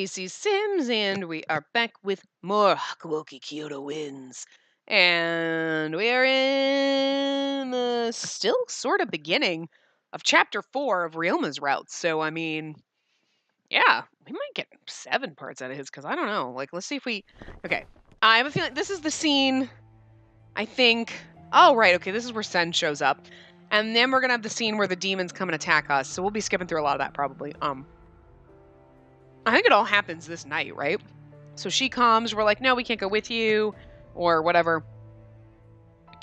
Spacey Sims, and we are back with more Hakuoki Kyoto wins. And we are in the still sort of beginning of chapter 4 of Ryoma's route. So, I mean, yeah, we might get 7 parts out of his, because I don't know. Like, let's see if we. Okay. I have a feeling this is the scene, I think. Oh, right. Okay, this is where Sen shows up. And then we're going to have the scene where the demons come and attack us. So we'll be skipping through a lot of that probably. I think it all happens this night, right? So she comes, we're like, no, we can't go with you, or whatever.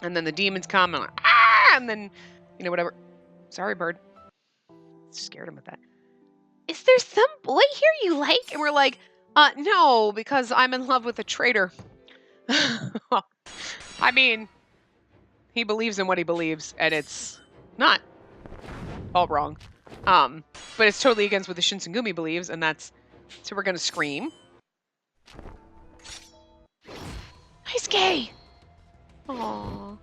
And then the demons come, and like, ah! And then, whatever. Sorry, bird. Scared him with that. Is there some boy here you like? And we're like, no, because I'm in love with a traitor. I mean, he believes in what he believes, and it's not all wrong. But it's totally against what the Shinsengumi believes, and that's, so we're gonna scream. He's gay! Aww.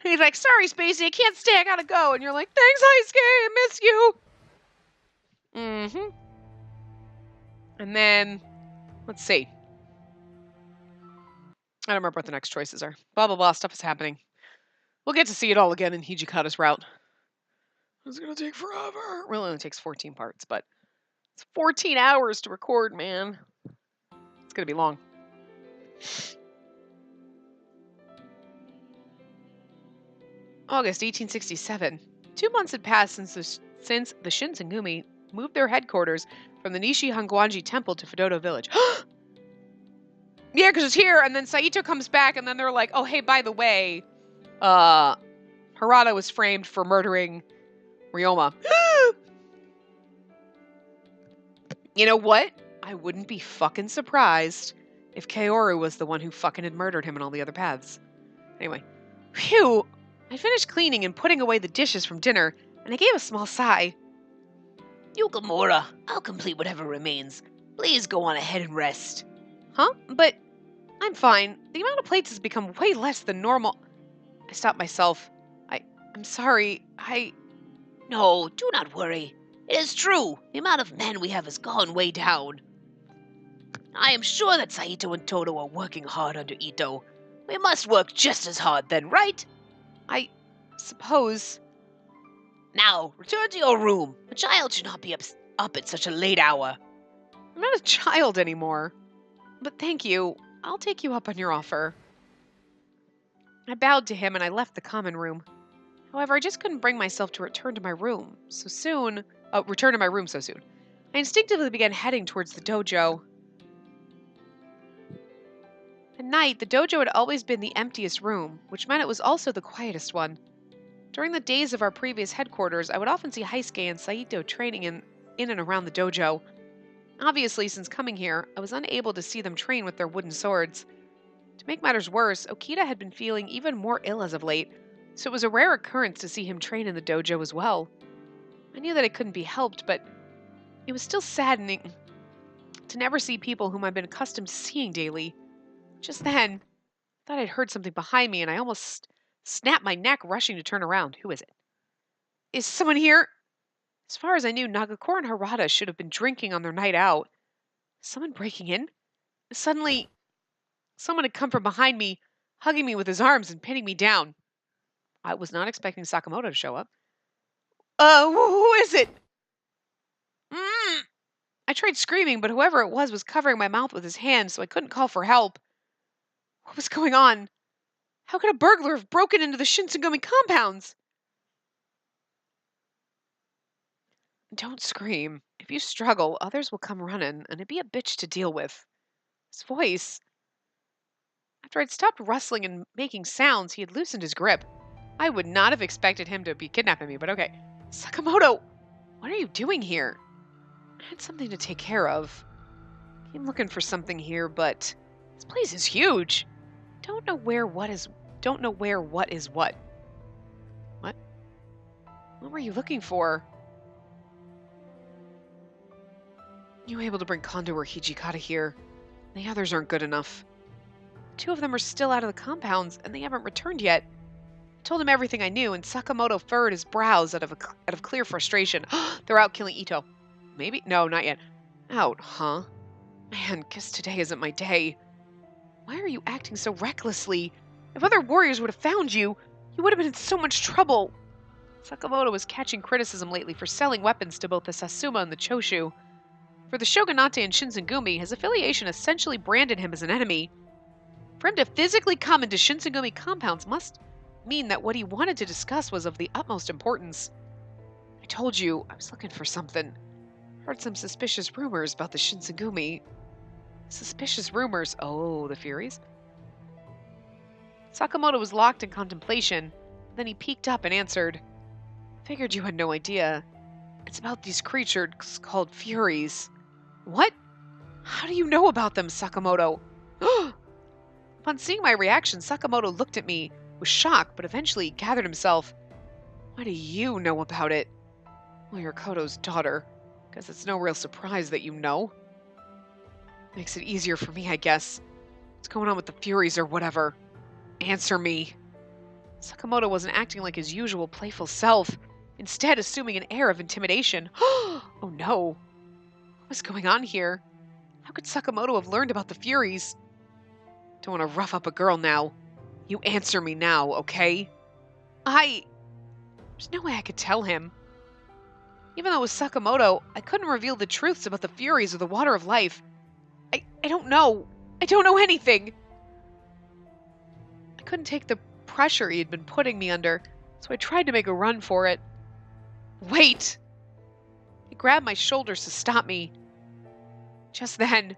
He's like, sorry, Spacey, I can't stay, I gotta go. And you're like, thanks, Heisuke, I miss you. And then, let's see. I don't remember what the next choices are. Blah, blah, blah, stuff is happening. We'll get to see it all again in Hijikata's route. It's gonna take forever. It really only takes 14 parts, but it's 14 hours to record, man. It's gonna be long. August 1867. 2 months had passed since the Shinsengumi moved their headquarters from the Nishi Hongwanji Temple to Fudoto Village. Yeah, because it's here, and then Saito comes back, and then they're like, oh, hey, by the way, Harada was framed for murdering Ryoma. You know what? I wouldn't be fucking surprised if Kaoru was the one who fucking had murdered him and all the other paths. Anyway. Phew! I finished cleaning and putting away the dishes from dinner, and I gave a small sigh. Yukimura, I'll complete whatever remains. Please go on ahead and rest. Huh? But I'm fine. The amount of plates has become way less than normal. I stopped myself. I'm sorry. No, do not worry. It is true. The amount of men we have has gone way down. I am sure that Saito and Todo are working hard under Ito. We must work just as hard then, right? I suppose. Now, return to your room. A child should not be up at such a late hour. I'm not a child anymore. But thank you. I'll take you up on your offer. I bowed to him and I left the common room. However, I just couldn't bring myself to return to my room so soon. I instinctively began heading towards the dojo. At night, the dojo had always been the emptiest room, which meant it was also the quietest one. During the days of our previous headquarters, I would often see Heisuke and Saito training in and around the dojo. Obviously, since coming here, I was unable to see them train with their wooden swords. To make matters worse, Okita had been feeling even more ill as of late, so it was a rare occurrence to see him train in the dojo as well. I knew that it couldn't be helped, but it was still saddening to never see people whom I'd been accustomed to seeing daily. Just then, I thought I'd heard something behind me, and I almost snapped my neck, rushing to turn around. Who is it? Is someone here? As far as I knew, Nagakoro and Harada should have been drinking on their night out. Someone breaking in? Suddenly, someone had come from behind me, hugging me with his arms and pinning me down. I was not expecting Sakamoto to show up. Who is it? I tried screaming, but whoever it was covering my mouth with his hand, so I couldn't call for help. What was going on? How could a burglar have broken into the Shinsengumi compounds? Don't scream. If you struggle, others will come running, and it'd be a bitch to deal with. His voice. After I'd stopped rustling and making sounds, he had loosened his grip. I would not have expected him to be kidnapping me, but okay. Sakamoto, what are you doing here? I had something to take care of. I'm looking for something here, but this place is huge. Don't know where what is what. What? What were you looking for? You were able to bring Kondo or Hijikata here. The others aren't good enough. 2 of them are still out of the compounds, and they haven't returned yet. I told him everything I knew, and Sakamoto furrowed his brows out of clear frustration. They're out killing Ito. Maybe? No, not yet. Out, huh? Man, guess today isn't my day. Why are you acting so recklessly? If other warriors would have found you, you would have been in so much trouble. Sakamoto was catching criticism lately for selling weapons to both the Satsuma and the Choshu. For the Shogunate and Shinsengumi, his affiliation essentially branded him as an enemy. For him to physically come into Shinsengumi compounds must mean that what he wanted to discuss was of the utmost importance. I told you, I was looking for something. Heard some suspicious rumors about the Shinsengumi. Suspicious rumors? Oh, the Furies? Sakamoto was locked in contemplation. Then he peeked up and answered, Figured you had no idea. It's about these creatures called Furies. What? How do you know about them, Sakamoto? Upon seeing my reaction, Sakamoto looked at me with shock, but eventually gathered himself. Why do you know about it? Well, you're Koto's daughter. Guess it's no real surprise that you know. Makes it easier for me, I guess. What's going on with the Furies or whatever? Answer me. Sakamoto wasn't acting like his usual playful self, instead assuming an air of intimidation. Oh no. What was going on here? How could Sakamoto have learned about the Furies? Don't want to rough up a girl now. You answer me now, okay? There's no way I could tell him. Even though it was Sakamoto, I couldn't reveal the truths about the Furies or the Water of Life. I don't know. I don't know anything. I couldn't take the pressure he had been putting me under, so I tried to make a run for it. Wait! He grabbed my shoulders to stop me. Just then...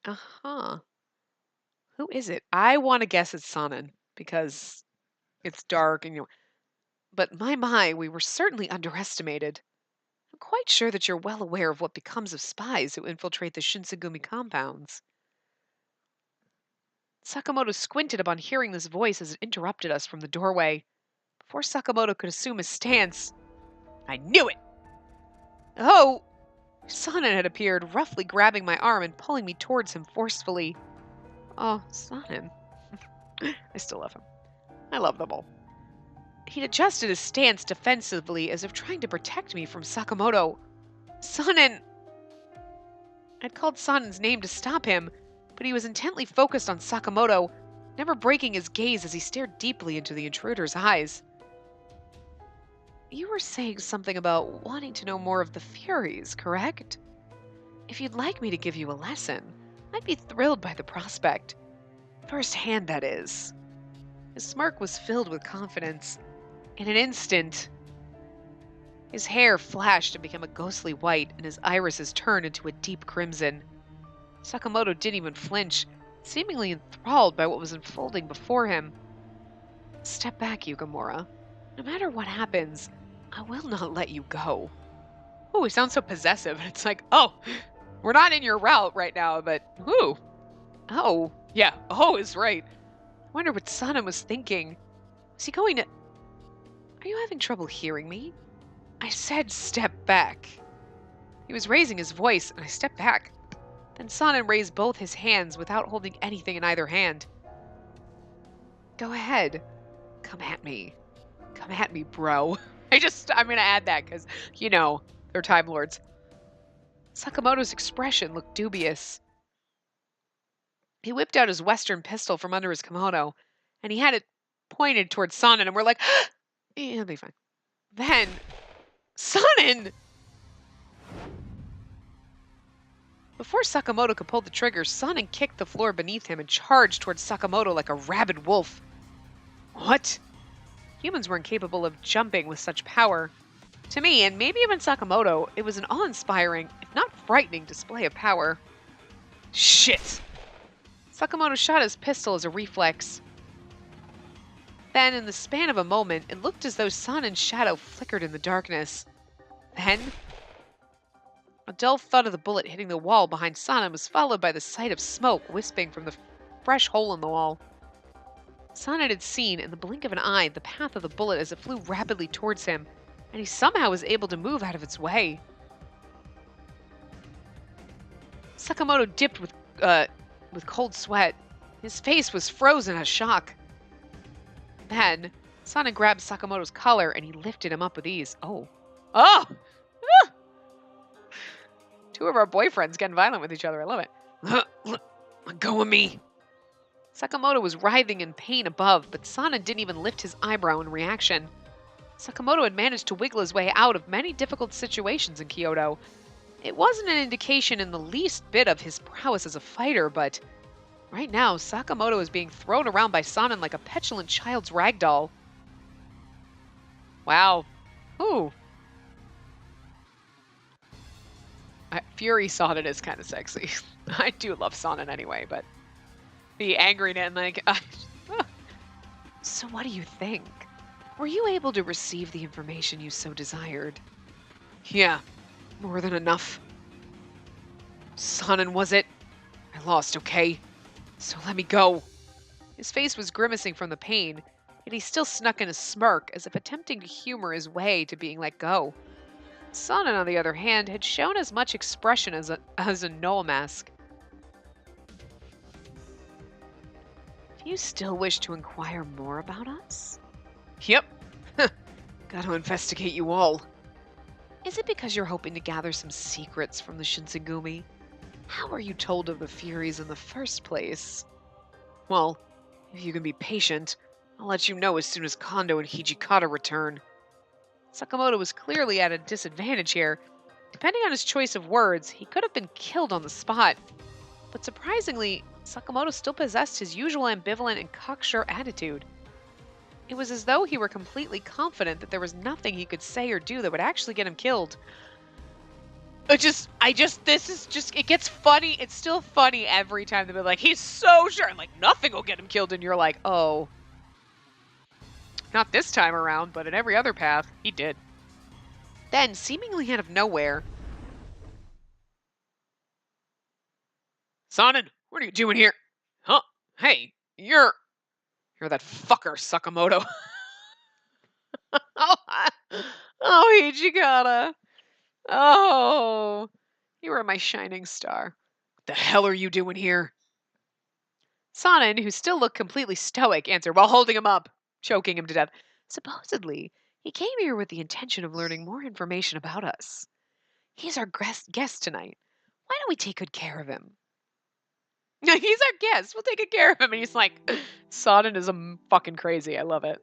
Uh-huh. Who is it? I want to guess it's Sanan, because it's dark and, But my, we were certainly underestimated. I'm quite sure that you're well aware of what becomes of spies who infiltrate the Shinsengumi compounds. Sakamoto squinted upon hearing this voice as it interrupted us from the doorway. Before Sakamoto could assume his stance, I knew it! Oh! Sanan had appeared, roughly grabbing my arm and pulling me towards him forcefully. Oh, Sanan. I still love him. I love them all. He'd adjusted his stance defensively as if trying to protect me from Sakamoto. Sanan! I'd called Sanan's name to stop him, but he was intently focused on Sakamoto, never breaking his gaze as he stared deeply into the intruder's eyes. You were saying something about wanting to know more of the Furies, correct? If you'd like me to give you a lesson, I'd be thrilled by the prospect. First-hand, that is. His smirk was filled with confidence. In an instant, his hair flashed and became a ghostly white, and his irises turned into a deep crimson. Sakamoto didn't even flinch, seemingly enthralled by what was unfolding before him. Step back, Yukimura. No matter what happens, I will not let you go. Oh, he sounds so possessive. It's like, oh, we're not in your route right now, but whoo. Oh, yeah, oh is right. I wonder what Sanan was thinking. Was he going to... Are you having trouble hearing me? I said step back. He was raising his voice, and I stepped back. Then Sanan raised both his hands without holding anything in either hand. Go ahead. Come at me. Come at me, bro. I'm going to add that because, they're Time Lords. Sakamoto's expression looked dubious. He whipped out his Western pistol from under his kimono, and he had it pointed towards Sanan, and we're like, yeah, it'll be fine. Then, Sanan! Before Sakamoto could pull the trigger, Sanan kicked the floor beneath him and charged towards Sakamoto like a rabid wolf. What? Humans weren't capable of jumping with such power. To me, and maybe even Sakamoto, it was an awe-inspiring, if not frightening, display of power. Shit! Sakamoto shot his pistol as a reflex. Then, in the span of a moment, it looked as though Sanan's shadow flickered in the darkness. Then, a dull thud of the bullet hitting the wall behind Sanan was followed by the sight of smoke wisping from the fresh hole in the wall. Sanan had seen, in the blink of an eye, the path of the bullet as it flew rapidly towards him, and he somehow was able to move out of its way. Sakamoto dipped with cold sweat. His face was frozen as shock. Then, Sana grabbed Sakamoto's collar and he lifted him up with ease. Oh. Oh! Ah! Two of our boyfriends getting violent with each other. I love it. Let go of me. Sakamoto was writhing in pain above, but Sana didn't even lift his eyebrow in reaction. Sakamoto had managed to wiggle his way out of many difficult situations in Kyoto. It wasn't an indication in the least bit of his prowess as a fighter, but right now, Sakamoto is being thrown around by Sanan like a petulant child's rag doll. Wow. Ooh. Fury Sanan is kind of sexy. I do love Sanan anyway, but be angry and like... So what do you think? Were you able to receive the information you so desired? Yeah, more than enough. Sanan, was it? I lost, okay? So let me go. His face was grimacing from the pain, yet he still snuck in a smirk as if attempting to humor his way to being let go. Sanan, on the other hand, had shown as much expression as a Noel mask. Do you still wish to inquire more about us? Yep. Got to investigate you all. Is it because you're hoping to gather some secrets from the Shinsengumi? How were you told of the Furies in the first place? Well, if you can be patient, I'll let you know as soon as Kondo and Hijikata return. Sakamoto was clearly at a disadvantage here. Depending on his choice of words, he could have been killed on the spot. But surprisingly, Sakamoto still possessed his usual ambivalent and cocksure attitude. It was as though he were completely confident that there was nothing he could say or do that would actually get him killed. It gets funny. It's still funny every time they're like, he's so sure. And like, nothing will get him killed. And you're like, oh. Not this time around, but in every other path, he did. Then, seemingly out of nowhere. Sanan, what are you doing here? Huh? Hey, you're that fucker, Sakamoto. Oh, Hijikata. Oh, you are my shining star. What the hell are you doing here? Sanan, who still looked completely stoic, answered while holding him up, choking him to death. Supposedly, he came here with the intention of learning more information about us. He's our guest tonight. Why don't we take good care of him? He's our guest. We'll take good care of him. And he's like, Sanan is fucking crazy. I love it.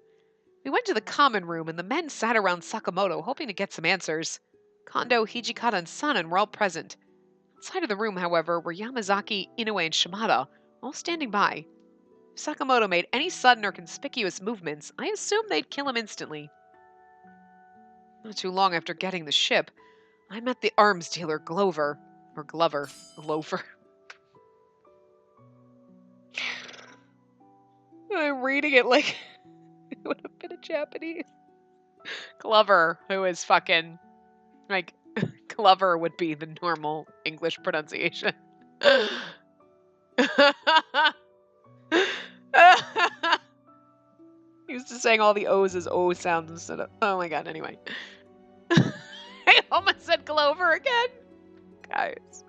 We went to the common room, and the men sat around Sakamoto, hoping to get some answers. Kondo, Hijikata, and Sanan were all present. Outside of the room, however, were Yamazaki, Inoue, and Shimada, all standing by. If Sakamoto made any sudden or conspicuous movements, I assumed they'd kill him instantly. Not too long after getting the ship, I met the arms dealer Glover. I'm reading it like it would have been a Japanese. Glover, who is fucking, like, Glover would be the normal English pronunciation. Used to saying all the O's as O sounds instead of, oh my god, anyway. I almost said Glover again. Guys.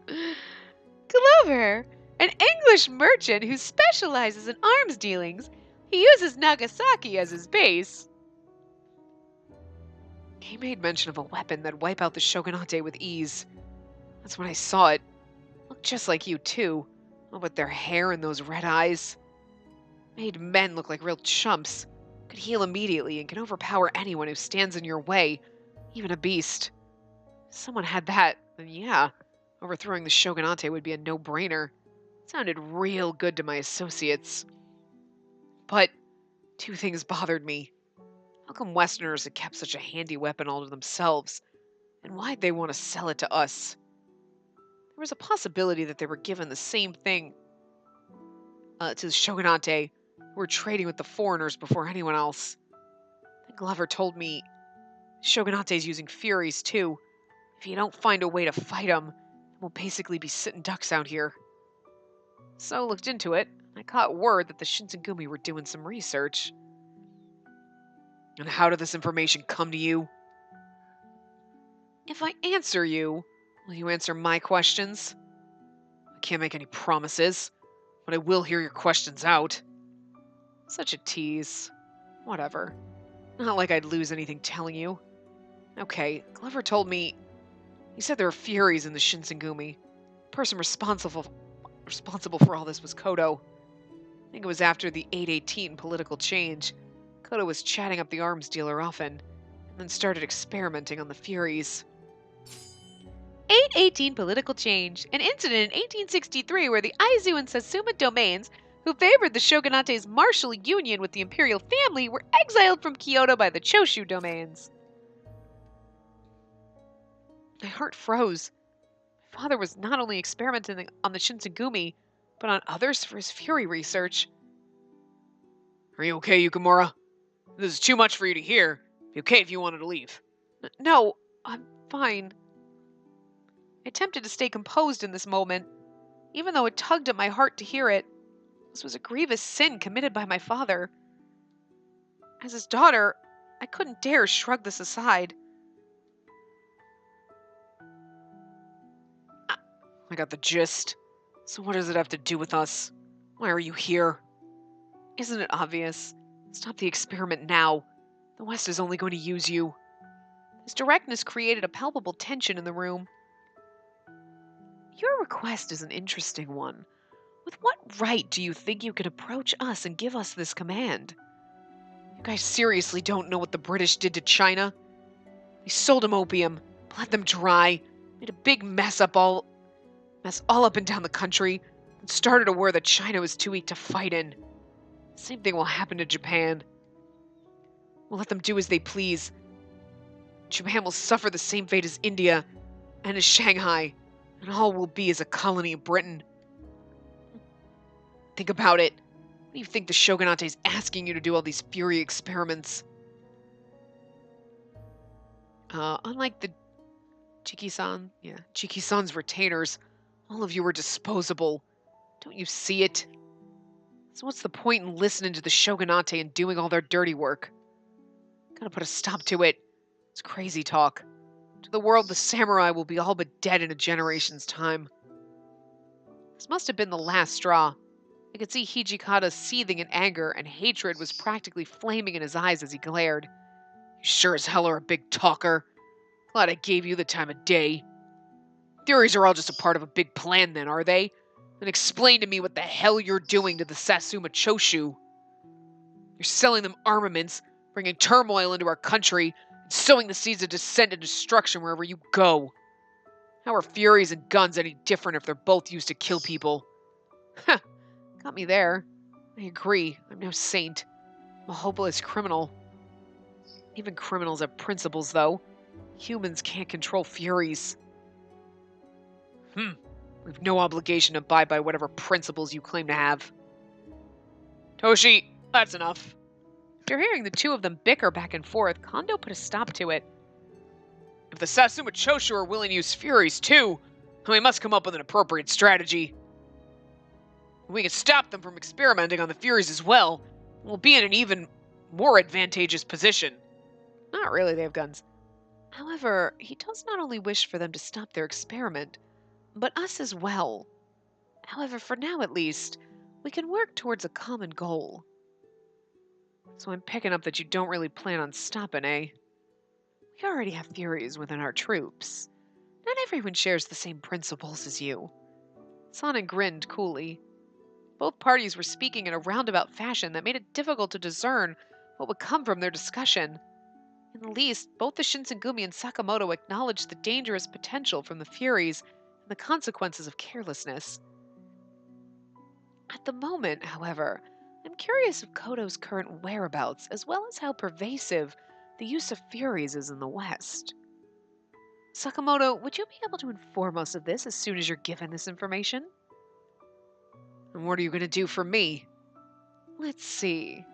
Glover, an English merchant who specializes in arms dealings. He uses Nagasaki as his base. He made mention of a weapon that'd wipe out the shogunate with ease. That's when I saw it. Looked just like you, too. All with their hair and those red eyes. Made men look like real chumps. Could heal immediately and can overpower anyone who stands in your way. Even a beast. If someone had that, then yeah, overthrowing the shogunate would be a no-brainer. It sounded real good to my associates. But two things bothered me. How come Westerners had kept such a handy weapon all to themselves? And why'd they want to sell it to us? There was a possibility that they were given the same thing to the shogunate, who were trading with the foreigners before anyone else. Then Glover told me shogunate's using Furies too. If you don't find a way to fight them, we'll basically be sitting ducks out here. So I looked into it. I caught word that the Shinsengumi were doing some research. And how did this information come to you? If I answer you, will you answer my questions? I can't make any promises. but I will hear your questions out. Such a tease. Whatever. Not like I'd lose anything telling you. Okay, Glover told me... He said there were Furies in the Shinsengumi. The person responsible for all this was Kodo. I think it was after the 818 political change. Kodo was chatting up the arms dealer often, and then started experimenting on the Furies. 818 political change. An incident in 1863 where the Aizu and Satsuma domains, who favored the shogunate's martial union with the imperial family, were exiled from Kyoto by the Choshu domains. My heart froze. My father was not only experimenting on the Shinsengumi, but on others for his Fury research. Are you okay, Yukimura? This is too much for you to hear. Be okay if you wanted to leave. No, I'm fine. I attempted to stay composed in this moment, even though it tugged at my heart to hear it. This was a grievous sin committed by my father. As his daughter, I couldn't dare shrug this aside. I got the gist. So what does it have to do with us? Why are you here? Isn't it obvious? Stop the experiment now. The West is only going to use you. His directness created a palpable tension in the room. Your request is an interesting one. With what right do you think you can approach us and give us this command? You guys seriously don't know what the British did to China? They sold them opium, bled them dry, made a big mess all up and down the country, and started a war that China was too weak to fight in. The same thing will happen to Japan. We'll let them do as they please. Japan will suffer the same fate as India and as Shanghai, and all will be as a colony of Britain. Think about it. What do you think the Shogunate is asking you to do all these Fury experiments? Unlike the Chiki-san's retainers, all of you are disposable. Don't you see it? So what's the point in listening to the Shogunate and doing all their dirty work? Gotta put a stop to it. It's crazy talk. To the world, the samurai will be all but dead in a generation's time. This must have been the last straw. I could see Hijikata seething in anger, and hatred was practically flaming in his eyes as he glared. You sure as hell are a big talker. Glad I gave you the time of day. Theories are all just a part of a big plan then, are they? Then explain to me what the hell you're doing to the Satsuma Choshu. You're selling them armaments, bringing turmoil into our country, and sowing the seeds of dissent and destruction wherever you go. How are Furies and guns any different if they're both used to kill people? Huh. Got me there. I agree. I'm no saint. I'm a hopeless criminal. Even criminals have principles, though. Humans can't control Furies. We've no obligation to abide by whatever principles you claim to have. Toshi, that's enough. After hearing the two of them bicker back and forth, Kondo put a stop to it. If the Satsuma Choshu are willing to use Furies too, then we must come up with an appropriate strategy. We can stop them from experimenting on the Furies as well. We'll be in an even more advantageous position. Not really, they have guns. However, he does not only wish for them to stop their experiment, but us as well. However, for now at least, we can work towards a common goal. So I'm picking up that you don't really plan on stopping, eh? We already have Furies within our troops. Not everyone shares the same principles as you. Sana grinned coolly. Both parties were speaking in a roundabout fashion that made it difficult to discern what would come from their discussion. In the least, both the Shinsengumi and Sakamoto acknowledged the dangerous potential from the Furies and the consequences of carelessness. At the moment, however, I'm curious of Kodo's current whereabouts, as well as how pervasive the use of Furies is in the West. Sakamoto, would you be able to inform us of this as soon as you're given this information? And what are you going to do for me? Let's see.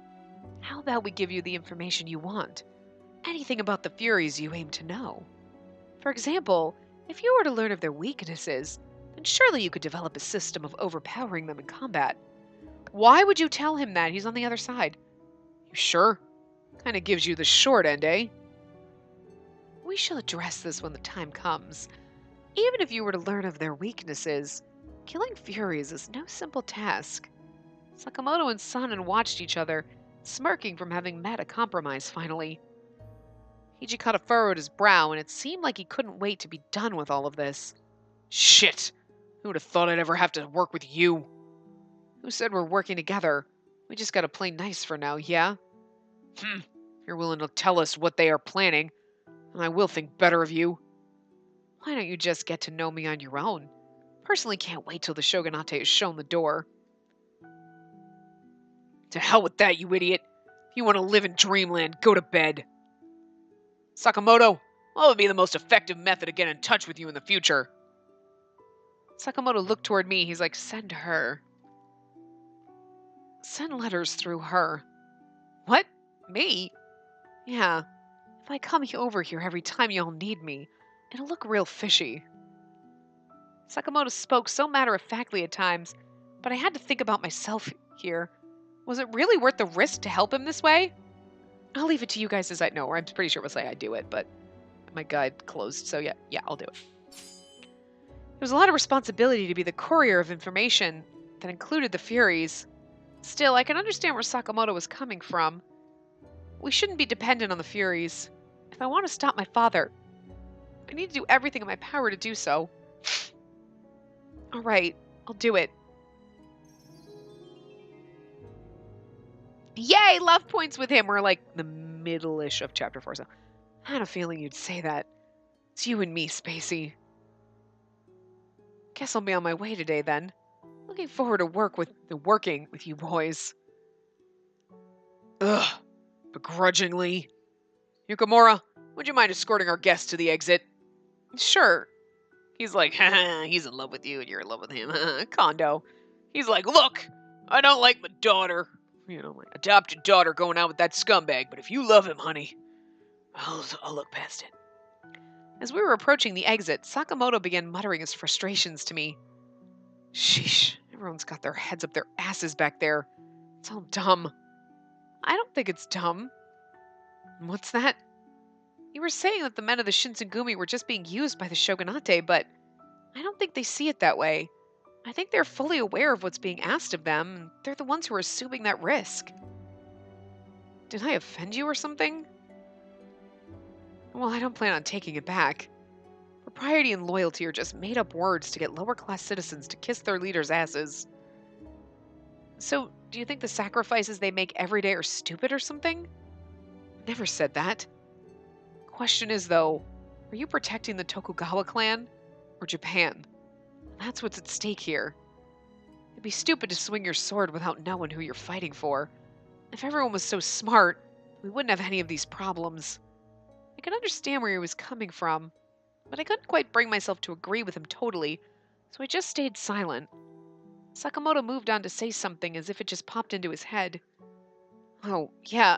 How about we give you the information you want? Anything about the Furies you aim to know. For example, if you were to learn of their weaknesses, then surely you could develop a system of overpowering them in combat. Why would you tell him that? He's on the other side. You sure? Kind of gives you the short end, eh? We shall address this when the time comes. Even if you were to learn of their weaknesses, Killing Furies is no simple task. Sakamoto and Sanan watched each other, smirking from having met a compromise finally. Hijikata furrowed his brow, and it seemed like he couldn't wait to be done with all of this. Shit! Who would have thought I'd ever have to work with you? Who said we're working together? We just gotta play nice for now, yeah? You're willing to tell us what they are planning, and I will think better of you. Why don't you just get to know me on your own? Personally can't wait till the Shogunate is shown the door. To hell with that, you idiot. If you want to live in dreamland, go to bed. Sakamoto, what would be the most effective method to get in touch with you in the future? Sakamoto looked toward me. He's like, send her. Send letters through her. What? Me? Yeah. If I come over here every time y'all need me, it'll look real fishy. Sakamoto spoke so matter-of-factly at times, but I had to think about myself here. Was it really worth the risk to help him this way? I'll leave it to you guys to decide. No, or I'm pretty sure it will say I do it, but my guide closed, so yeah, I'll do it. There was a lot of responsibility to be the courier of information that included the Furies. Still, I can understand where Sakamoto was coming from. We shouldn't be dependent on the Furies. If I want to stop my father, I need to do everything in my power to do so. Alright, I'll do it. Yay! Love points with him. We're like the middle-ish of chapter 4, so I had a feeling you'd say that. It's you and me, Spacey. Guess I'll be on my way today then. Looking forward to working with you boys. Ugh. Begrudgingly. Yukamura, would you mind escorting our guest to the exit? Sure. He's like, haha, he's in love with you and you're in love with him. Kondo. He's like, look, I don't like my daughter. My adopted daughter going out with that scumbag, but if you love him, honey, I'll look past it. As we were approaching the exit, Sakamoto began muttering his frustrations to me. Sheesh, everyone's got their heads up their asses back there. It's all dumb. I don't think it's dumb. What's that? You were saying that the men of the Shinsengumi were just being used by the Shogunate, but I don't think they see it that way. I think they're fully aware of what's being asked of them, and they're the ones who are assuming that risk. Did I offend you or something? Well, I don't plan on taking it back. Propriety and loyalty are just made-up words to get lower-class citizens to kiss their leaders' asses. So, do you think the sacrifices they make every day are stupid or something? Never said that. Question is, though, are you protecting the Tokugawa clan or Japan? That's what's at stake here. It'd be stupid to swing your sword without knowing who you're fighting for. If everyone was so smart, we wouldn't have any of these problems. I could understand where he was coming from, but I couldn't quite bring myself to agree with him totally, so I just stayed silent. Sakamoto moved on to say something as if it just popped into his head. Oh, yeah,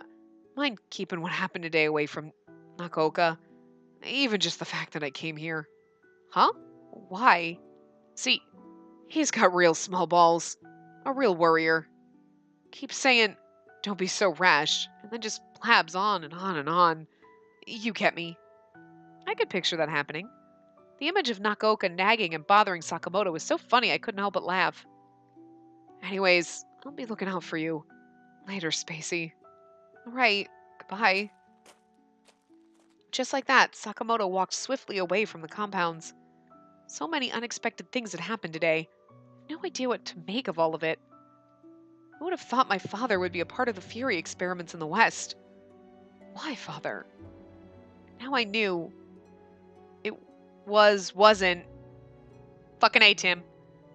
mind keeping what happened today away from Nakoka, even just the fact that I came here. Huh? Why? See, he's got real small balls. A real worrier. Keeps saying, don't be so rash, and then just blabs on and on and on. You get me. I could picture that happening. The image of Nakoka nagging and bothering Sakamoto was so funny I couldn't help but laugh. Anyways, I'll be looking out for you. Later, Spacey. Alright, goodbye. Just like that, Sakamoto walked swiftly away from the compounds. So many unexpected things had happened today. No idea what to make of all of it. Who would have thought my father would be a part of the Fury experiments in the West? Why, father? Now I knew. It wasn't. Fucking A, Tim.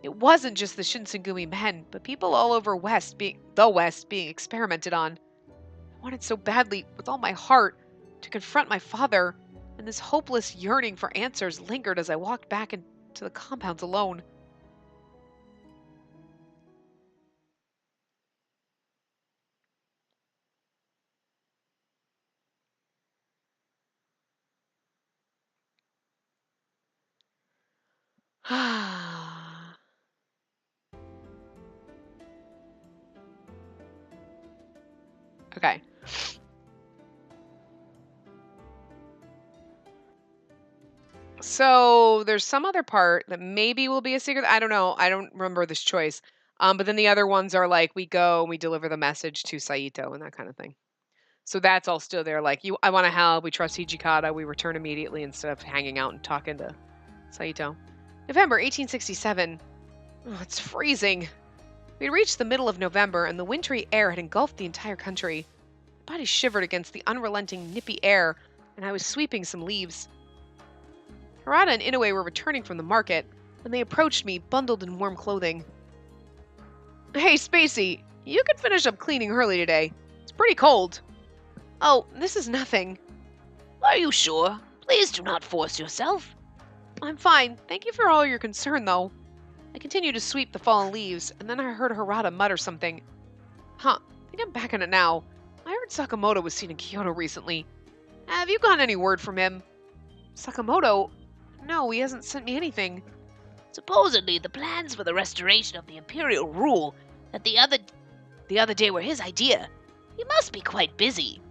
It wasn't just the Shinsengumi men, but people all over the West being experimented on. I wanted so badly, with all my heart, to confront my father, and this hopeless yearning for answers lingered as I walked back into the compounds alone. Okay. So there's some other part that maybe will be a secret. I don't know. I don't remember this choice. But then the other ones are like we go and we deliver the message to Saito and that kind of thing. So that's all still there. Like I want to help. We trust Hijikata. We return immediately instead of hanging out and talking to Saito. November 1867. Oh, it's freezing. We reached the middle of November and the wintry air had engulfed the entire country. My body shivered against the unrelenting, nippy air, and I was sweeping some leaves. Harada and Inoue were returning from the market when they approached me, bundled in warm clothing. Hey, Spacey, you can finish up cleaning early today. It's pretty cold. Oh, this is nothing. Are you sure? Please do not force yourself. I'm fine. Thank you for all your concern, though. I continued to sweep the fallen leaves, and then I heard Harada mutter something. Huh, I think I'm back on it now. I heard Sakamoto was seen in Kyoto recently. Have you gotten any word from him? Sakamoto? No, he hasn't sent me anything. Supposedly, the plans for the restoration of the imperial rule that the other day were his idea. He must be quite busy.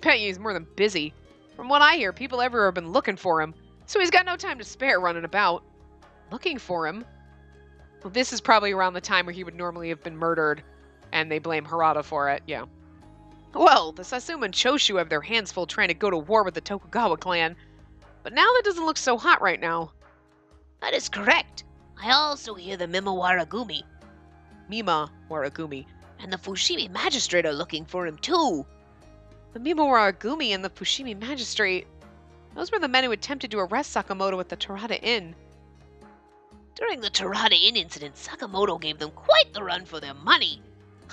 Bet you he's more than busy. From what I hear, people everywhere have been looking for him, so he's got no time to spare running about. Looking for him? Well, this is probably around the time where he would normally have been murdered, and they blame Harada for it, yeah. Well, the Sasuma and Choshu have their hands full trying to go to war with the Tokugawa clan, but now that doesn't look so hot right now. That is correct. I also hear the Mima Waragumi and the Fushimi magistrate are looking for him too. The Mima Waragumi and the Fushimi magistrate. Those were the men who attempted to arrest Sakamoto at the Terada Inn. During the Terada Inn incident, Sakamoto gave them quite the run for their money.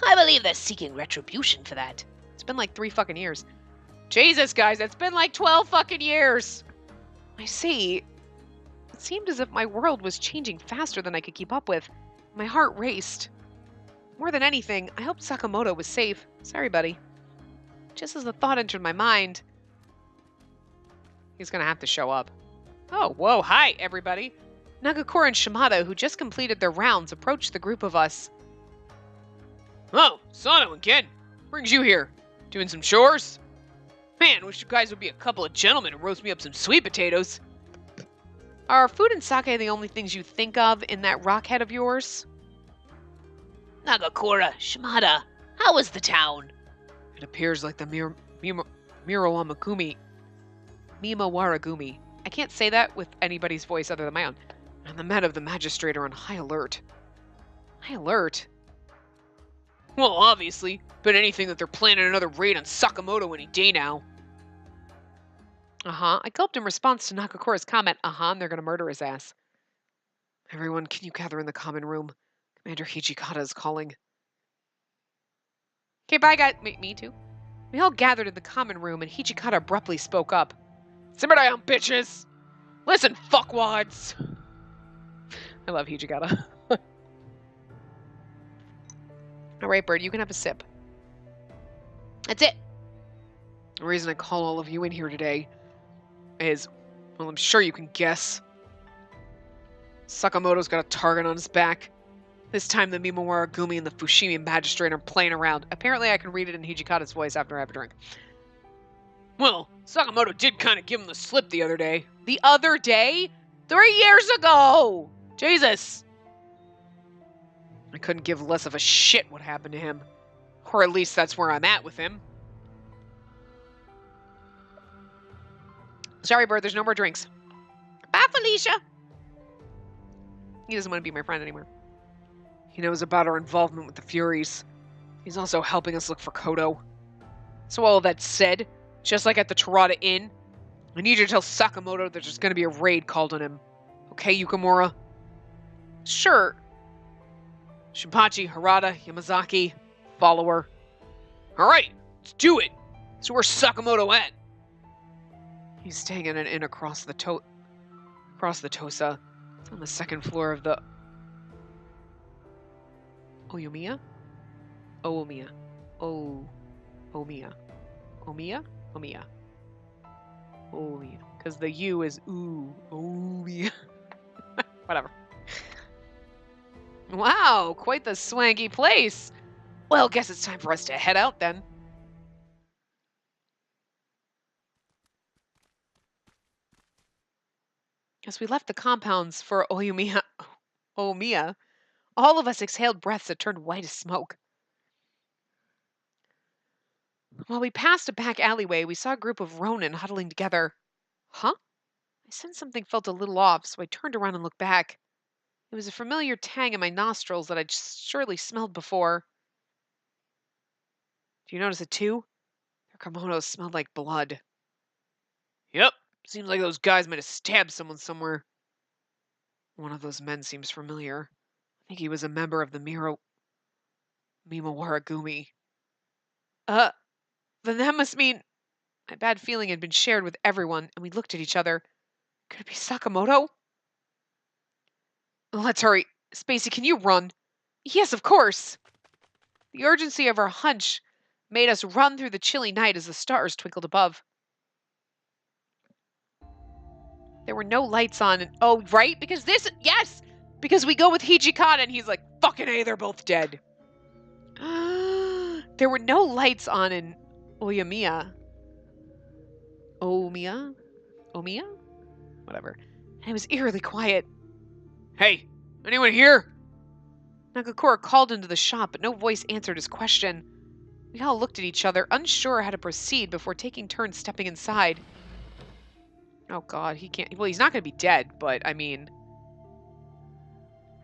I believe they're seeking retribution for that. It's been like 3 fucking years. Jesus, guys, it's been like 12 fucking years! I see. It seemed as if my world was changing faster than I could keep up with. My heart raced. More than anything, I hoped Sakamoto was safe. Sorry, buddy. Just as the thought entered my mind, he's gonna have to show up. Oh, whoa, hi, everybody. Nagakura and Shimada, who just completed their rounds, approached the group of us. Oh, Sano and Ken. Brings you here? Doing some chores? Man, wish you guys would be a couple of gentlemen and roast me up some sweet potatoes. Are food and sake the only things you think of in that rockhead of yours? Nagakura, Shimada, how is the town? It appears like the Mima Waragumi. I can't say that with anybody's voice other than my own. And the men of the magistrate are on high alert. High alert? Well, obviously. But anything that they're planning another raid on Sakamoto any day now. I gulped in response to Nakakura's comment, and they're gonna murder his ass. Everyone, can you gather in the common room? Commander Hijikata is calling. Okay, bye, guys. Me too. We all gathered in the common room, and Hijikata abruptly spoke up. Simmer down, bitches! Listen, fuckwads! I love Hijikata. Alright, Bird, you can have a sip. That's it. The reason I call all of you in here today is, well, I'm sure you can guess. Sakamoto's got a target on his back. This time the Mima Waragumi and the Fushimi magistrate are playing around. Apparently I can read it in Hijikata's voice after I have a drink. Well, Sakamoto did kind of give him the slip the other day. The other day? 3 years ago! Jesus! I couldn't give less of a shit what happened to him. Or at least that's where I'm at with him. Sorry, Bird, there's no more drinks. Bye, Felicia! He doesn't want to be my friend anymore. He knows about our involvement with the Furies. He's also helping us look for Kodo. So all that said, just like at the Terada Inn, I need you to tell Sakamoto that there's going to be a raid called on him. Okay, Yukimura? Sure. Shinpachi, Harada, Yamazaki, follower. Alright, let's do it! So where's Sakamoto at? He's staying in an inn across the Tosa. It's on the 2nd floor of the... Omiya? Omiya. Omiya. Because the U is ooh. Omiya. Whatever. Wow, quite the swanky place. Well, guess it's time for us to head out then. As we left the compounds for Omiya, all of us exhaled breaths that turned white as smoke. While we passed a back alleyway, we saw a group of Ronin huddling together. Huh? I sensed something felt a little off, so I turned around and looked back. It was a familiar tang in my nostrils that I'd surely smelled before. Do you notice it too? Their kimonos smelled like blood. Yep, seems like those guys might have stabbed someone somewhere. One of those men seems familiar. I think he was a member of the Mimawaragumi. Then that must mean... My bad feeling had been shared with everyone, and we looked at each other. Could it be Sakamoto? Let's hurry. Spacey, can you run? Yes, of course. The urgency of our hunch made us run through the chilly night as the stars twinkled above. There were no lights on, and oh, right? Because we go with Hijikata, and he's like, fucking A, they're both dead. There were no lights on in Omiya. Omiya? Whatever. And it was eerily quiet. Hey, anyone here? Nagakura called into the shop, but no voice answered his question. We all looked at each other, unsure how to proceed before taking turns stepping inside. Oh god, he can't... Well, he's not going to be dead, but, I mean...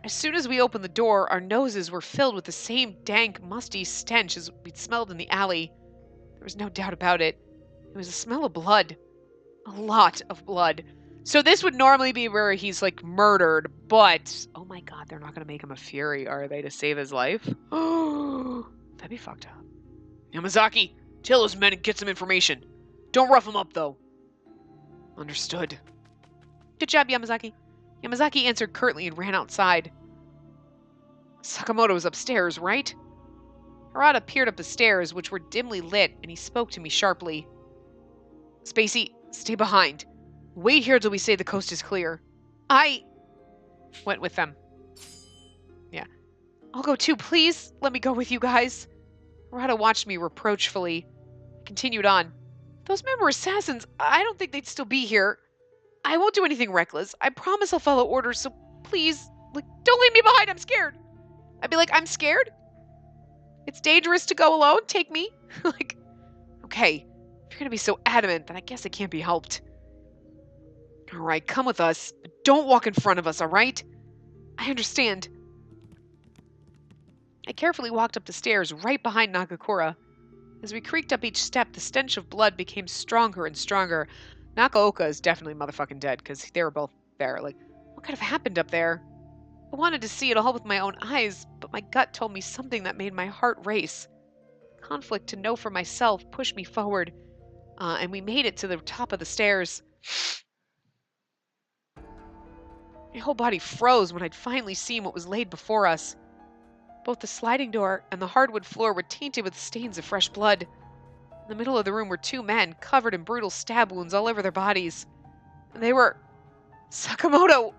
As soon as we opened the door, our noses were filled with the same dank, musty stench as we'd smelled in the alley. There was no doubt about it. It was the smell of blood. A lot of blood. So this would normally be where he's, like, murdered, but... Oh my god, they're not going to make him a Fury, are they, to save his life? Oh, that'd be fucked up. Yamazaki, tell those men and get some information. Don't rough them up, though. Understood. Good job, Yamazaki. Yamazaki answered curtly and ran outside. Sakamoto was upstairs, right? Harada peered up the stairs, which were dimly lit, and he spoke to me sharply. Spacey, stay behind. Wait here till we say the coast is clear. I went with them. Yeah. I'll go too, please. Let me go with you guys. Harada watched me reproachfully. I continued on. Those men were assassins. I don't think they'd still be here. I won't do anything reckless. I promise I'll follow orders, so please, don't leave me behind. I'm scared. I'd be like, I'm scared? It's dangerous to go alone. Take me. Okay, if you're going to be so adamant, then I guess it can't be helped. All right, come with us, but don't walk in front of us, all right? I understand. I carefully walked up the stairs right behind Nagakura. As we creaked up each step, the stench of blood became stronger and stronger. Nakaoka is definitely motherfucking dead, because they were both there. What could have happened up there? I wanted to see it all with my own eyes, but my gut told me something that made my heart race. Conflict to know for myself pushed me forward, and we made it to the top of the stairs. My whole body froze when I'd finally seen what was laid before us. Both the sliding door and the hardwood floor were tainted with stains of fresh blood. In the middle of the room were two men, covered in brutal stab wounds all over their bodies. And they were... Sakamoto!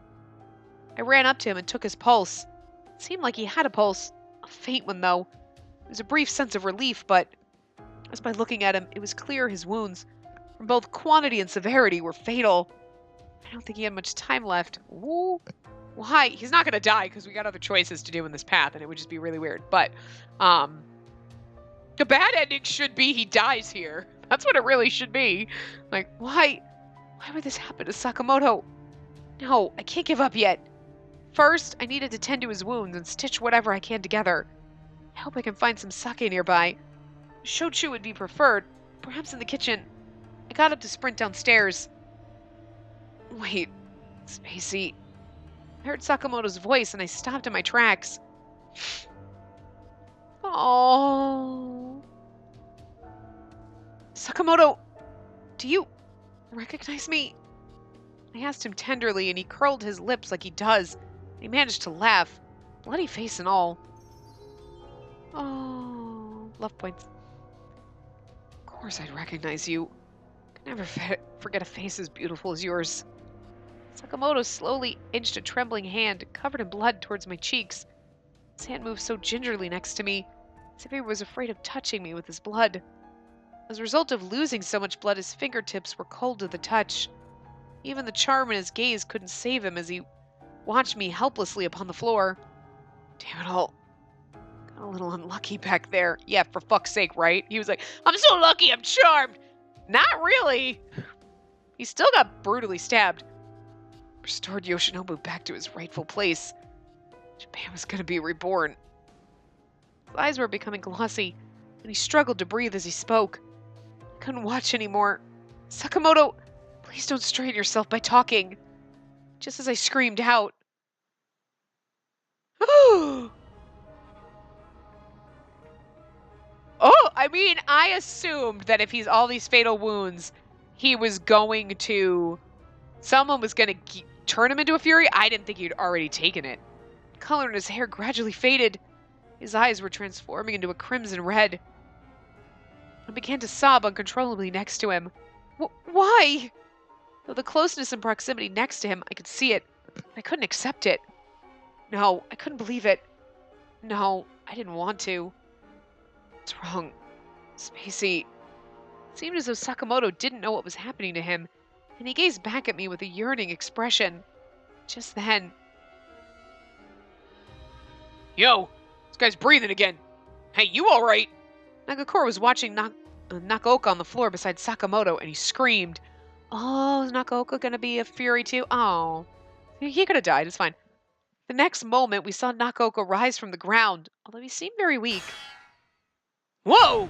I ran up to him and took his pulse. It seemed like he had a pulse. A faint one, though. It was a brief sense of relief, but... As by looking at him, it was clear his wounds, from both quantity and severity, were fatal. I don't think he had much time left. Ooh. Why? He's not going to die, because we got other choices to do in this path, and it would just be really weird. But, the bad ending should be he dies here. That's what it really should be. Why? Why would this happen to Sakamoto? No, I can't give up yet. First, I needed to tend to his wounds and stitch whatever I can together. I hope I can find some sake nearby. Shochu would be preferred, perhaps in the kitchen. I got up to sprint downstairs. Wait, Spacey. I heard Sakamoto's voice and I stopped in my tracks. Oh. Sakamoto, do you recognize me? I asked him tenderly and he curled his lips like he does. He managed to laugh, bloody face and all. Oh, love points. Of course I'd recognize you. Could never forget a face as beautiful as yours. Sakamoto slowly inched a trembling hand, covered in blood, towards my cheeks. His hand moved so gingerly next to me, as if he was afraid of touching me with his blood. As a result of losing so much blood, his fingertips were cold to the touch. Even the charm in his gaze couldn't save him as he watched me helplessly upon the floor. Damn it all. Got a little unlucky back there. Yeah, for fuck's sake, right? He was like, I'm so lucky, I'm charmed. Not really. He still got brutally stabbed. Restored Yoshinobu back to his rightful place. Japan was going to be reborn. His eyes were becoming glossy, and he struggled to breathe as he spoke. I couldn't watch anymore. Sakamoto, please don't strain yourself by talking. Just as I screamed out. Oh, I mean, I assumed that if he's all these fatal wounds, he was going to... Someone was going to turn him into a fury. I didn't think he'd already taken it. The color in his hair gradually faded. His eyes were transforming into a crimson red. I began to sob uncontrollably next to him. Why? Though the closeness and proximity next to him, I could see it. I couldn't accept it. No, I couldn't believe it. No, I didn't want to. What's wrong? Spacey. It seemed as though Sakamoto didn't know what was happening to him, and he gazed back at me with a yearning expression. Just then... Yo, this guy's breathing again. Hey, you alright? Nagakura was watching Nakaoka on the floor beside Sakamoto, and he screamed. Oh, is Nakaoka gonna be a fury too? Oh. He could have died, it's fine. The next moment, we saw Nakaoka rise from the ground, although he seemed very weak. Whoa!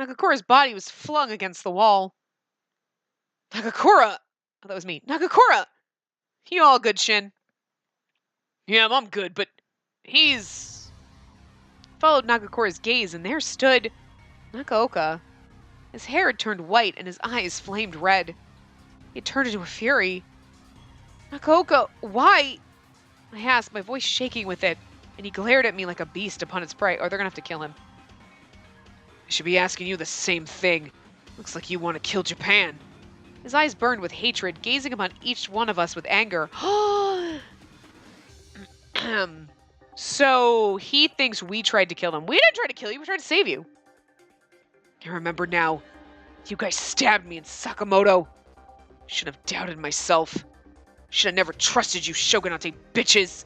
Nagakura's body was flung against the wall. Nagakura! Oh, that was me. Nagakura! You all good, Shin? Yeah, I'm good, but he's... Followed Nagakura's gaze, and there stood Nakaoka. His hair had turned white, and his eyes flamed red. He had turned into a fury. Nakaoka, why? I asked, my voice shaking with it, and he glared at me like a beast upon its prey. Oh, they're gonna have to kill him. I should be asking you the same thing. Looks like you want to kill Japan. His eyes burned with hatred, gazing upon each one of us with anger. So, he thinks we tried to kill him. We didn't try to kill you, we tried to save you. I remember now. You guys stabbed me in Sakamoto. Should have doubted myself. Should have never trusted you Shogunate bitches.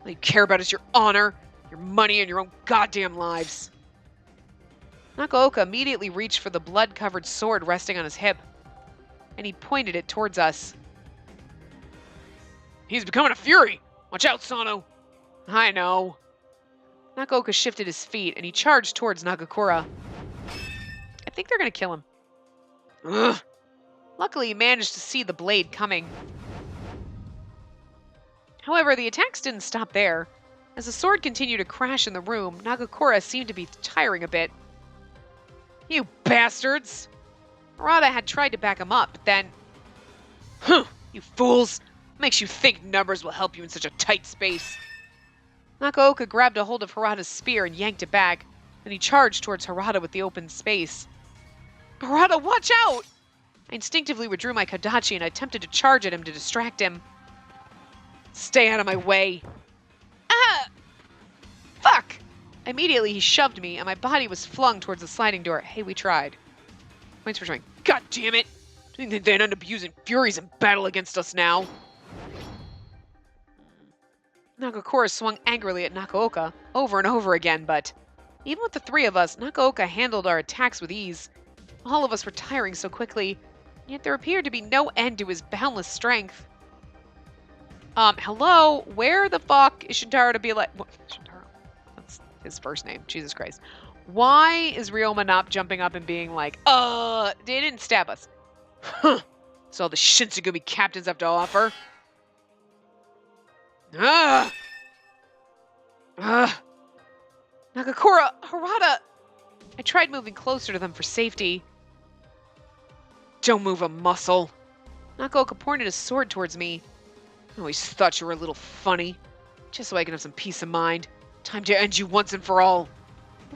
All you care about is your honor, your money, and your own goddamn lives. Nakaoka immediately reached for the blood-covered sword resting on his hip, and he pointed it towards us. He's becoming a fury! Watch out, Sano! I know. Nakaoka shifted his feet, and he charged towards Nagakura. I think they're gonna kill him. Ugh. Luckily, he managed to see the blade coming. However, the attacks didn't stop there. As the sword continued to crash in the room, Nagakura seemed to be tiring a bit. You bastards! Harada had tried to back him up, but then... Huh! You fools! Makes you think numbers will help you in such a tight space. Nakaoka grabbed a hold of Harada's spear and yanked it back, then he charged towards Harada with the open space. Harada, watch out! I instinctively withdrew my Kodachi and I attempted to charge at him to distract him. Stay out of my way. Ah! Fuck! Immediately, he shoved me, and my body was flung towards the sliding door. Hey, we tried. Points for trying. God damn it! Do you think they'd end up using Furies in battle against us now? Nagakura swung angrily at Nakaoka, over and over again, but even with the three of us, Nakaoka handled our attacks with ease. All of us were tiring so quickly, yet there appeared to be no end to his boundless strength. Hello? Where the fuck is Shintaro to be like... What? Shintaro. That's his first name. Jesus Christ. Why is Ryoma not jumping up and being like, they didn't stab us. Huh. That's all the Shinsegumi captains have to offer. Nagakura, Harada. I tried moving closer to them for safety. Don't move a muscle. Nakaoka pointed his sword towards me. I always thought you were a little funny. Just so I can have some peace of mind. Time to end you once and for all.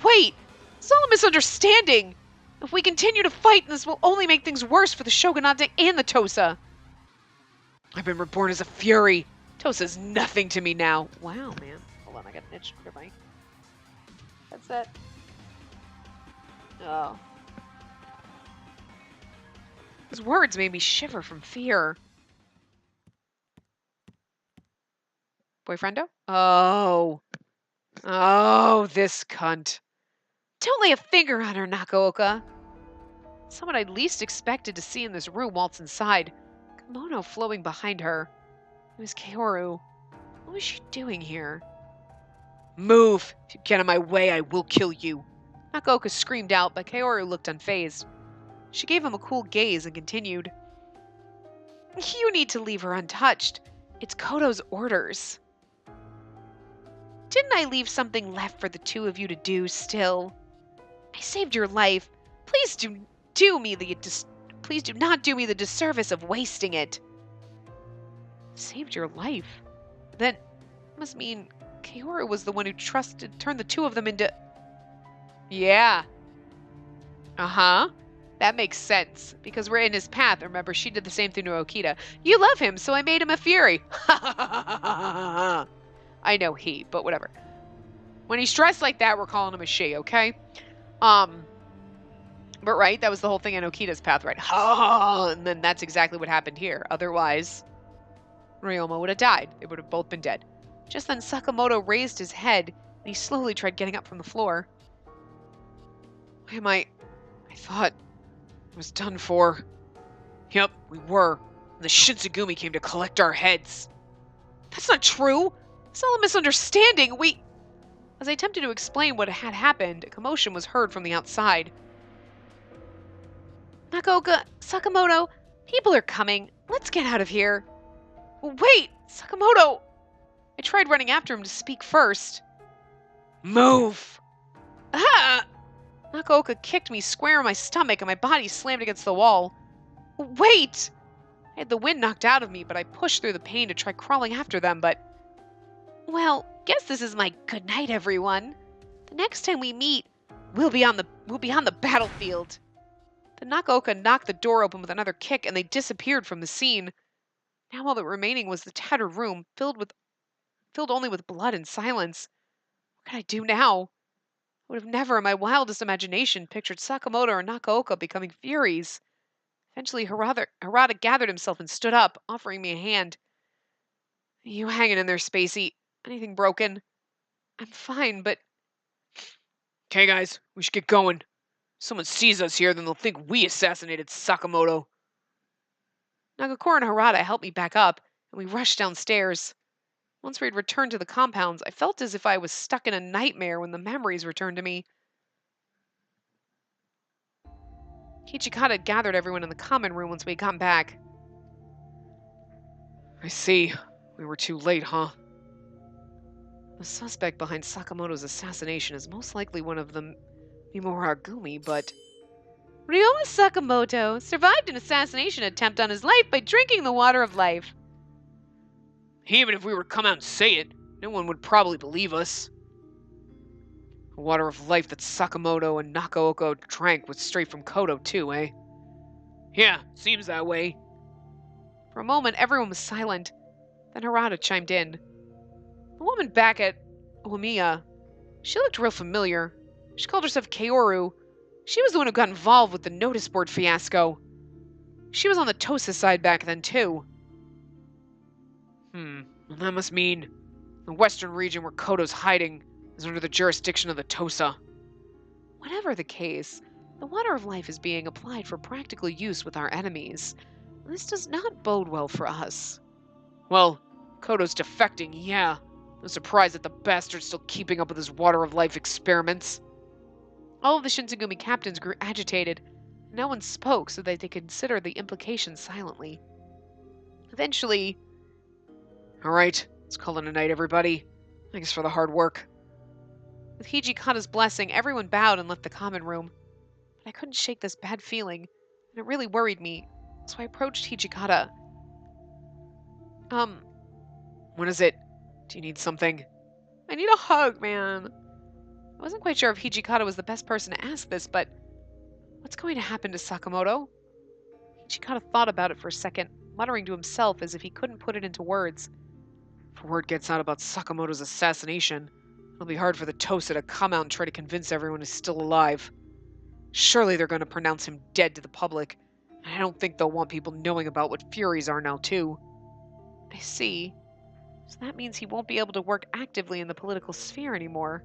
Wait! It's all a misunderstanding! If we continue to fight, this will only make things worse for the Shogunate and the Tosa. I've been reborn as a fury. Tosa's nothing to me now. Wow, man. Hold on, I got an itch. Goodbye. That's it. Oh. His words made me shiver from fear. Boyfriendo? Oh. Oh, this cunt. Don't lay a finger on her, Nakooka. Someone I'd least expected to see in this room waltz inside, kimono flowing behind her. It was Kaoru. What was she doing here? Move! If you get in my way, I will kill you. Nakooka screamed out, but Kaoru looked unfazed. She gave him a cool gaze and continued. You need to leave her untouched. It's Koto's orders. Didn't I leave something left for the two of you to do still? I saved your life. Please do not do me the disservice of wasting it. Saved your life? Then must mean Kaoru was the one who turned the two of them into... Yeah. Uh-huh. That makes sense, because we're in his path. Remember, she did the same thing to Okita. You love him, so I made him a Fury. I know he, but whatever. When he's dressed like that, we're calling him a she, okay? But right, that was the whole thing in Okita's path, right? And then that's exactly what happened here. Otherwise, Ryoma would have died. They would have both been dead. Just then, Sakamoto raised his head, and he slowly tried getting up from the floor. Why am I thought it was done for. Yep, we were. And the Shinsengumi came to collect our heads. That's not true. It's all a misunderstanding. As I attempted to explain what had happened, a commotion was heard from the outside. Nakooka, Sakamoto, people are coming. Let's get out of here. Wait, Sakamoto! I tried running after him to speak first. Move! Ah! Nakooka kicked me square in my stomach and my body slammed against the wall. Wait! I had the wind knocked out of me, but I pushed through the pain to try crawling after them, but... Well, guess this is my good night, everyone. The next time we meet, we'll be on the battlefield. The Nakooka knocked the door open with another kick, and they disappeared from the scene. Now all that remaining was the tattered room, filled only with blood and silence. What could I do now? I would have never in my wildest imagination pictured Sakamoto or Nakooka becoming Furies. Eventually, Harada gathered himself and stood up, offering me a hand. You hanging in there, Spacey? Anything broken? I'm fine, but... Okay, guys, we should get going. If someone sees us here, then they'll think we assassinated Sakamoto. Nagakura and Harada helped me back up, and we rushed downstairs. Once we had returned to the compounds, I felt as if I was stuck in a nightmare when the memories returned to me. Hichikata had gathered everyone in the common room once we had gotten back. I see. We were too late, huh? The suspect behind Sakamoto's assassination is most likely one of the Mimoragumi, but... Ryoma Sakamoto survived an assassination attempt on his life by drinking the water of life. Even if we were to come out and say it, no one would probably believe us. The water of life that Sakamoto and Nakooka drank was straight from Kyoto, too, eh? Yeah, seems that way. For a moment, everyone was silent. Then Harada chimed in. The woman back at Omiya, she looked real familiar. She called herself Kaoru. She was the one who got involved with the notice board fiasco. She was on the Tosa side back then, too. That must mean the western region where Koto's hiding is under the jurisdiction of the Tosa. Whatever the case, the water of life is being applied for practical use with our enemies. This does not bode well for us. Well, Koto's defecting, yeah. No surprise that the bastard's still keeping up with his water of life experiments. All of the Shinsengumi captains grew agitated. No one spoke so that they could consider the implications silently. Eventually... Alright, let's call it a night, everybody. Thanks for the hard work. With Hijikata's blessing, everyone bowed and left the common room. But I couldn't shake this bad feeling, and it really worried me, so I approached Hijikata. What is it? Do you need something? I need a hug, man. I wasn't quite sure if Hijikata was the best person to ask this, but what's going to happen to Sakamoto? Hijikata thought about it for a second, muttering to himself as if he couldn't put it into words. If word gets out about Sakamoto's assassination, it'll be hard for the Tosa to come out and try to convince everyone he's still alive. Surely they're going to pronounce him dead to the public. I don't think they'll want people knowing about what Furies are now, too. I see. So that means he won't be able to work actively in the political sphere anymore.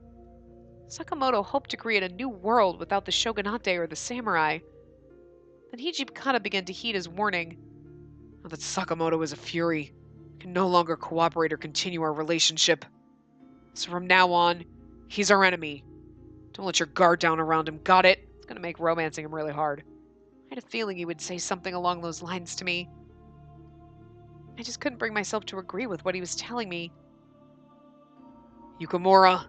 Sakamoto hoped to create a new world without the shogunate or the samurai. Then Hijikata began to heed his warning. Now that Sakamoto is a Fury, I can no longer cooperate or continue our relationship. So from now on, he's our enemy. Don't let your guard down around him, got it? It's gonna make romancing him really hard. I had a feeling he would say something along those lines to me. I just couldn't bring myself to agree with what he was telling me. Yukamura.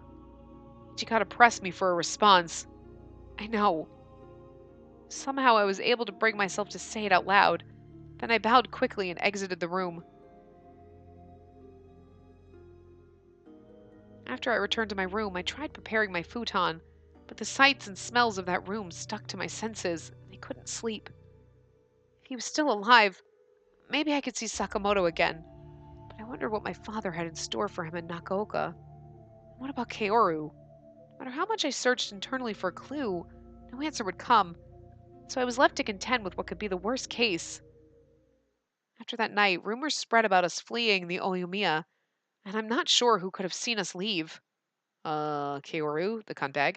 Hijikata pressed me for a response. I know. Somehow I was able to bring myself to say it out loud. Then I bowed quickly and exited the room. After I returned to my room, I tried preparing my futon, but the sights and smells of that room stuck to my senses, and I couldn't sleep. If he was still alive, maybe I could see Sakamoto again, but I wondered what my father had in store for him in Nakaoka. And what about Kaoru? No matter how much I searched internally for a clue, no answer would come, so I was left to contend with what could be the worst case. After that night, rumors spread about us fleeing the Oyumiya, and I'm not sure who could have seen us leave. Kaoru, the cuntbag.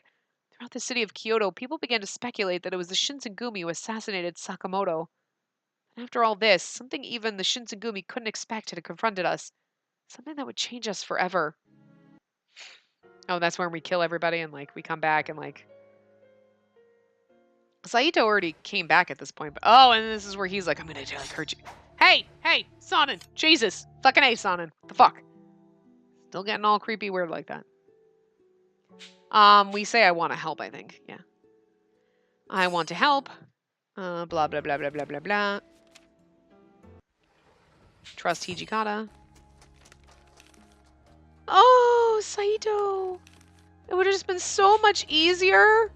Throughout the city of Kyoto, people began to speculate that it was the Shinsengumi who assassinated Sakamoto. And after all this, something even the Shinsengumi couldn't expect had confronted us. Something that would change us forever. Oh, that's when we kill everybody and, we come back and, Saito already came back at this point. But, and this is where he's like, I'm gonna, hurt you. Hey, Sonnen! Jesus! Fucking A, Sonnen! What the fuck? Still getting all creepy weird like that. We say I want to help, I think. Yeah. I want to help. Blah, blah, blah, blah, blah, blah, blah. Trust Hijikata. Oh, Saito. It would have just been so much easier.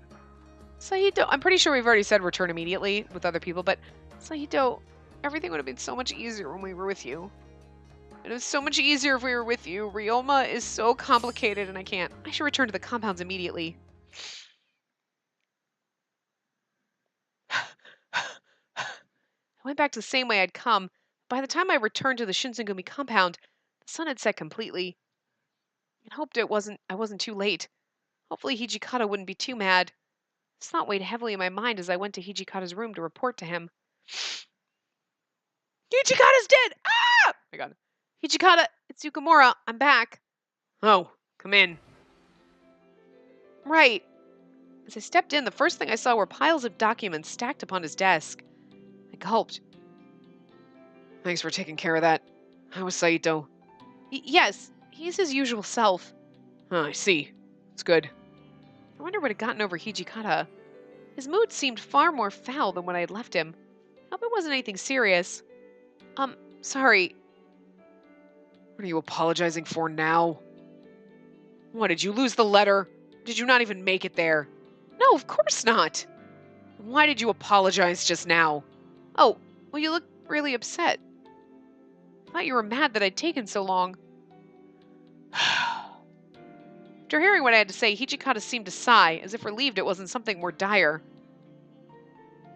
Saito, I'm pretty sure we've already said return immediately with other people, but Saito, everything would have been so much easier when we were with you. And it was so much easier if we were with you. Ryoma is so complicated and I can't. I should return to the compounds immediately. I went back to the same way I'd come. By the time I returned to the Shinsengumi compound, the sun had set completely. I hoped I wasn't too late. Hopefully Hijikata wouldn't be too mad. This thought weighed heavily in my mind as I went to Hijikata's room to report to him. Hijikata's dead! Ah! I got it. Hijikata, it's Yukamura. I'm back. Oh, come in. Right. As I stepped in, the first thing I saw were piles of documents stacked upon his desk. I gulped. Thanks for taking care of that. How was Saito? Yes, he's his usual self. Oh, I see. It's good. I wonder what had gotten over Hijikata. His mood seemed far more foul than when I had left him. I hope it wasn't anything serious. Sorry. What are you apologizing for now? What, did you lose the letter? Did you not even make it there? No, of course not. Why did you apologize just now? Oh, well, you look really upset. I thought you were mad that I'd taken so long. After hearing what I had to say, Hijikata seemed to sigh, as if relieved it wasn't something more dire.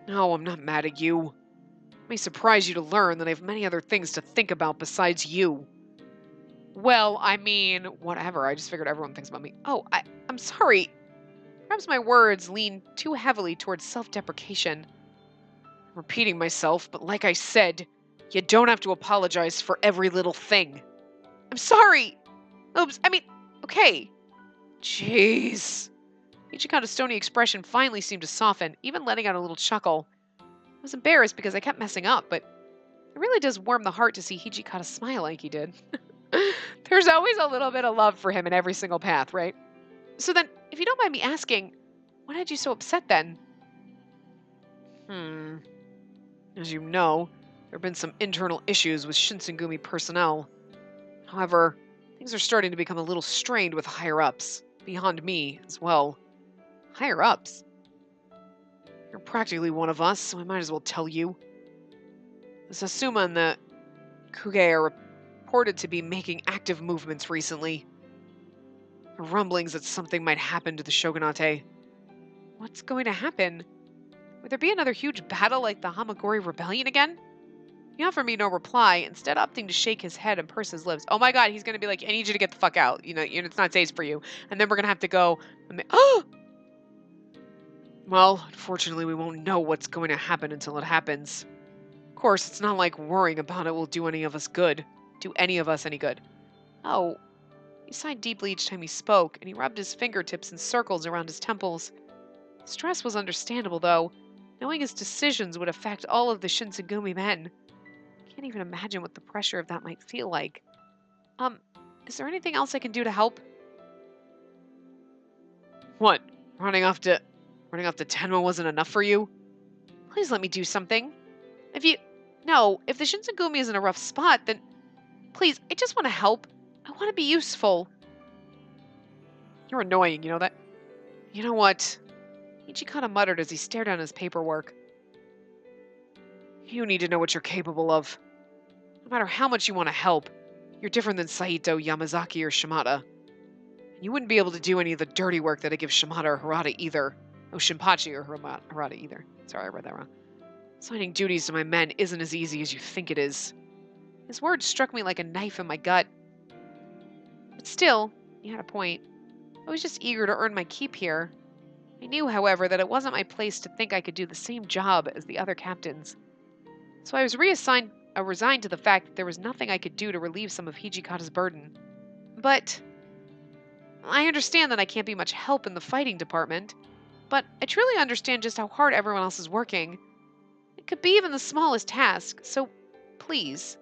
No, I'm not mad at you. It may surprise you to learn that I have many other things to think about besides you. Well, I mean, whatever. I just figured everyone thinks about me. Oh, I'm sorry. Perhaps my words lean too heavily towards self-deprecation. I'm repeating myself, but like I said, you don't have to apologize for every little thing. I'm sorry! Oops, okay. Jeez. Ichikata's stony expression finally seemed to soften, even letting out a little chuckle. I was embarrassed because I kept messing up, but it really does warm the heart to see Hijikata smile like he did. There's always a little bit of love for him in every single path, right? So then, if you don't mind me asking, what had you so upset then? As you know, there have been some internal issues with Shinsengumi personnel. However, things are starting to become a little strained with higher-ups, beyond me as well. Higher-ups? You're practically one of us, so I might as well tell you. The Sasuma and the Kuge are reported to be making active movements recently. There are rumblings that something might happen to the shogunate. What's going to happen? Would there be another huge battle like the Hamagori Rebellion again? He offered me no reply, instead opting to shake his head and purse his lips. Oh my god, he's going to be like, I need you to get the fuck out. It's not safe for you. And then we're going to have to go. Oh! Well, unfortunately, we won't know what's going to happen until it happens. Of course, it's not like worrying about it will do any of us any good. Oh, he sighed deeply each time he spoke, and he rubbed his fingertips in circles around his temples. Stress was understandable, though, knowing his decisions would affect all of the Shinsengumi men. Can't even imagine what the pressure of that might feel like. Is there anything else I can do to help? What? Running off to Tenma wasn't enough for you? Please let me do something. If the Shinsengumi is in a rough spot, then please, I just want to help. I want to be useful. You're annoying, you know that? You know what? Ichikata muttered as he stared down his paperwork. You need to know what you're capable of. No matter how much you want to help, you're different than Saito, Yamazaki, or Shimada. And you wouldn't be able to do any of the dirty work that I give Shimada or Harada either. Oh, Shinpachi or Harada either. Sorry, I read that wrong. Assigning duties to my men isn't as easy as you think it is. His words struck me like a knife in my gut. But still, he had a point. I was just eager to earn my keep here. I knew, however, that it wasn't my place to think I could do the same job as the other captains. So I was resigned to the fact that there was nothing I could do to relieve some of Hijikata's burden. But I understand that I can't be much help in the fighting department, but I truly understand just how hard everyone else is working. It could be even the smallest task, so please.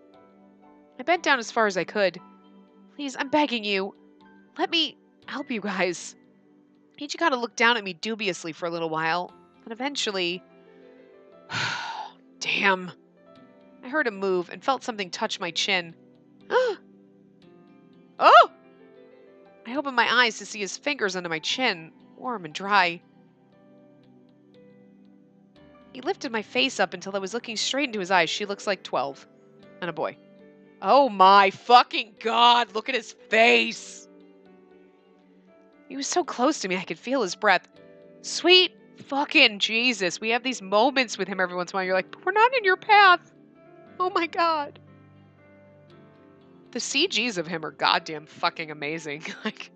I bent down as far as I could. Please, I'm begging you. Let me help you guys. Hijikata looked down at me dubiously for a little while, but eventually... Damn. I heard him move and felt something touch my chin. Oh! I opened my eyes to see his fingers under my chin, warm and dry. He lifted my face up until I was looking straight into his eyes. She looks like 12. And a boy. Oh my fucking god, look at his face! He was so close to me, I could feel his breath. Sweet fucking Jesus. We have these moments with him every once in a while. You're like, but we're not in your path. Oh my god. The CGs of him are goddamn fucking amazing. Like,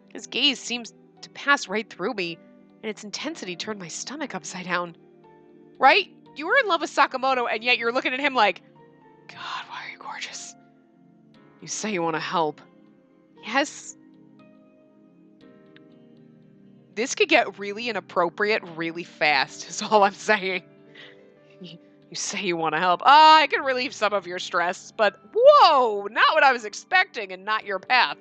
his gaze seems to pass right through me, and its intensity turned my stomach upside down. Right? You were in love with Sakamoto, and yet you're looking at him like, God, why are you gorgeous? You say you want to help. Yes. This could get really inappropriate really fast, is all I'm saying. You say you want to help. I can relieve some of your stress, but whoa, not what I was expecting and not your path.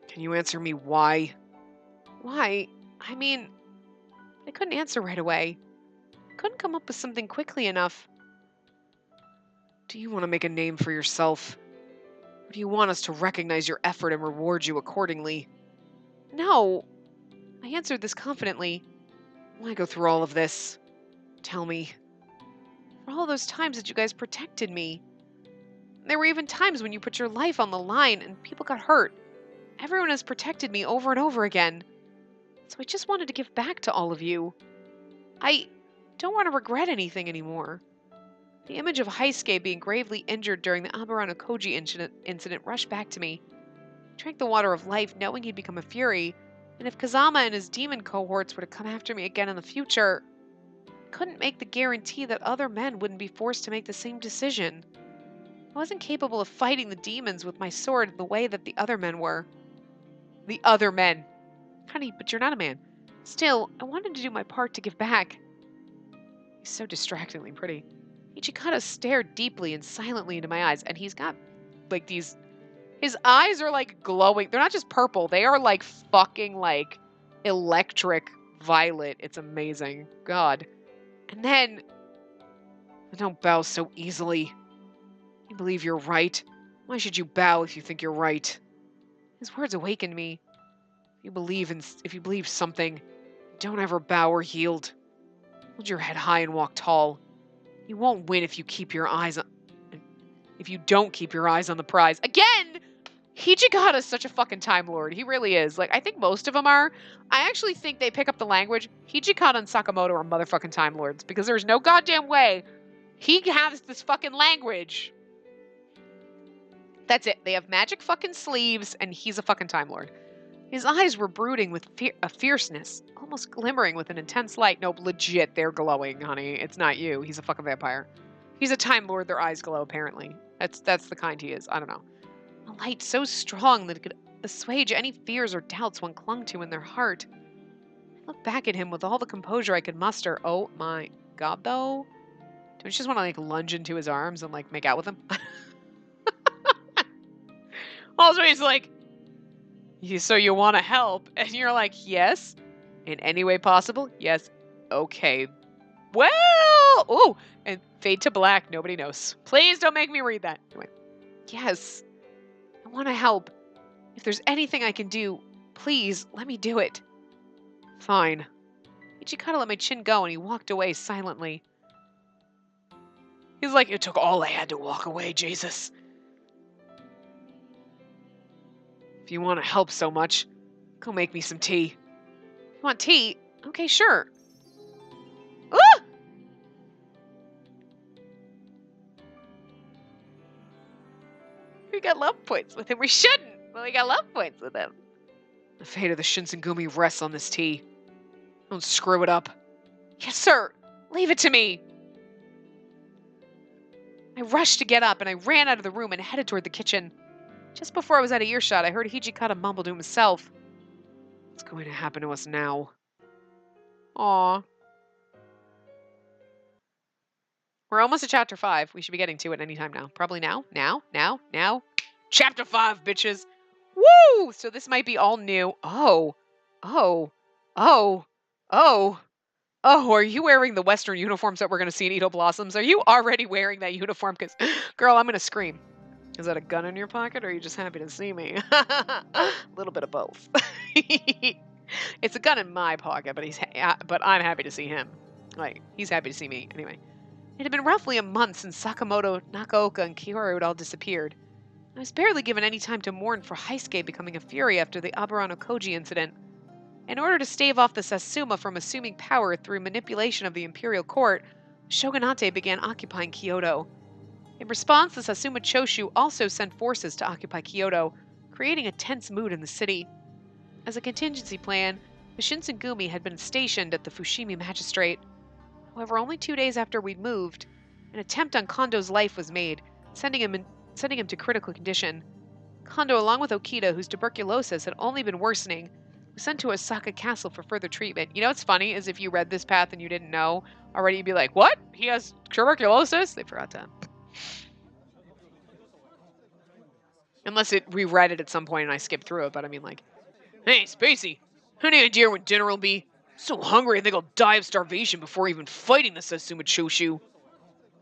Can you answer me why? Why? I mean, I couldn't answer right away. Couldn't come up with something quickly enough. Do you want to make a name for yourself? Or do you want us to recognize your effort and reward you accordingly? No. I answered this confidently. Why go through all of this? Tell me. For all those times that you guys protected me. There were even times when you put your life on the line and people got hurt. Everyone has protected me over and over again. So I just wanted to give back to all of you. I don't want to regret anything anymore. The image of Heisuke being gravely injured during the Aburano Koji incident rushed back to me. I drank the water of life knowing he'd become a fury, and if Kazama and his demon cohorts were to come after me again in the future, I couldn't make the guarantee that other men wouldn't be forced to make the same decision. I wasn't capable of fighting the demons with my sword the way that the other men were. The other men. Honey, but you're not a man. Still, I wanted to do my part to give back. He's so distractingly pretty. Ichikata stared deeply and silently into my eyes, and he's got, like, these... His eyes are, like, glowing. They're not just purple. They are, like, fucking, like, electric violet. It's amazing. God. And then... Don't bow so easily. You believe you're right. Why should you bow if you think you're right? His words awakened me. If you believe something, don't ever bow or yield. Hold your head high and walk tall. You won't win if you don't keep your eyes on the prize. Again! Hijikata's such a fucking Time Lord. He really is. Like, I think most of them are. I actually think they pick up the language. Hijikata and Sakamoto are motherfucking Time Lords because there's no goddamn way he has this fucking language. That's it. They have magic fucking sleeves and he's a fucking Time Lord. His eyes were brooding with a fierceness, almost glimmering with an intense light. Nope, legit, they're glowing, honey. It's not you. He's a fucking vampire. He's a Time Lord. Their eyes glow, apparently. That's the kind he is. I don't know. A light so strong that it could assuage any fears or doubts one clung to in their heart. I looked back at him with all the composure I could muster. Oh my god, though. Do we just want to, like, lunge into his arms and, like, make out with him? Also, he's like, so you want to help? And you're like, yes. In any way possible? Yes. Okay. Well, oh, and fade to black. Nobody knows. Please don't make me read that. Anyway, yes. I want to help. If there's anything I can do, please let me do it. Fine. Ichikata let my chin go and he walked away silently. He's like, it took all I had to walk away, Jesus. If you want to help so much, go make me some tea. You want tea? Okay, sure. Ah! We got love points with him. We shouldn't, but we got love points with him. The fate of the Shinsengumi rests on this tea. Don't screw it up. Yes, sir. Leave it to me. I rushed to get up and I ran out of the room and headed toward the kitchen. Just before I was out of earshot, I heard Hijikata mumble to himself. What's going to happen to us now? Aw. We're almost at chapter 5. We should be getting to it anytime now. Probably now. Now. Chapter 5, bitches. Woo! So this might be all new. Oh, are you wearing the Western uniforms that we're going to see in Edo Blossoms? Are you already wearing that uniform? Because, girl, I'm going to scream. Is that a gun in your pocket, or are you just happy to see me? A little bit of both. It's a gun in my pocket, but I'm happy to see him. Like, he's happy to see me. Anyway. It had been roughly a month since Sakamoto, Nakaoka, and Kyoto had all disappeared. I was barely given any time to mourn for Heisuke becoming a fury after the Aburano Koji incident. In order to stave off the Satsuma from assuming power through manipulation of the imperial court, Shogunate began occupying Kyoto. In response, the Satsuma Choshu also sent forces to occupy Kyoto, creating a tense mood in the city. As a contingency plan, the Shinsengumi had been stationed at the Fushimi Magistrate. However, only 2 days after we'd moved, an attempt on Kondo's life was made, sending him to critical condition. Kondo, along with Okita, whose tuberculosis had only been worsening, was sent to Osaka Castle for further treatment. You know what's funny is if you read this path and you didn't know already, you'd be like, what? He has tuberculosis? They forgot to. Unless we read it at some point and I skipped through it, but I mean, like, hey, Spacey, any idea when dinner will be? So hungry I think I'll die of starvation before even fighting the Satsuma Choshu.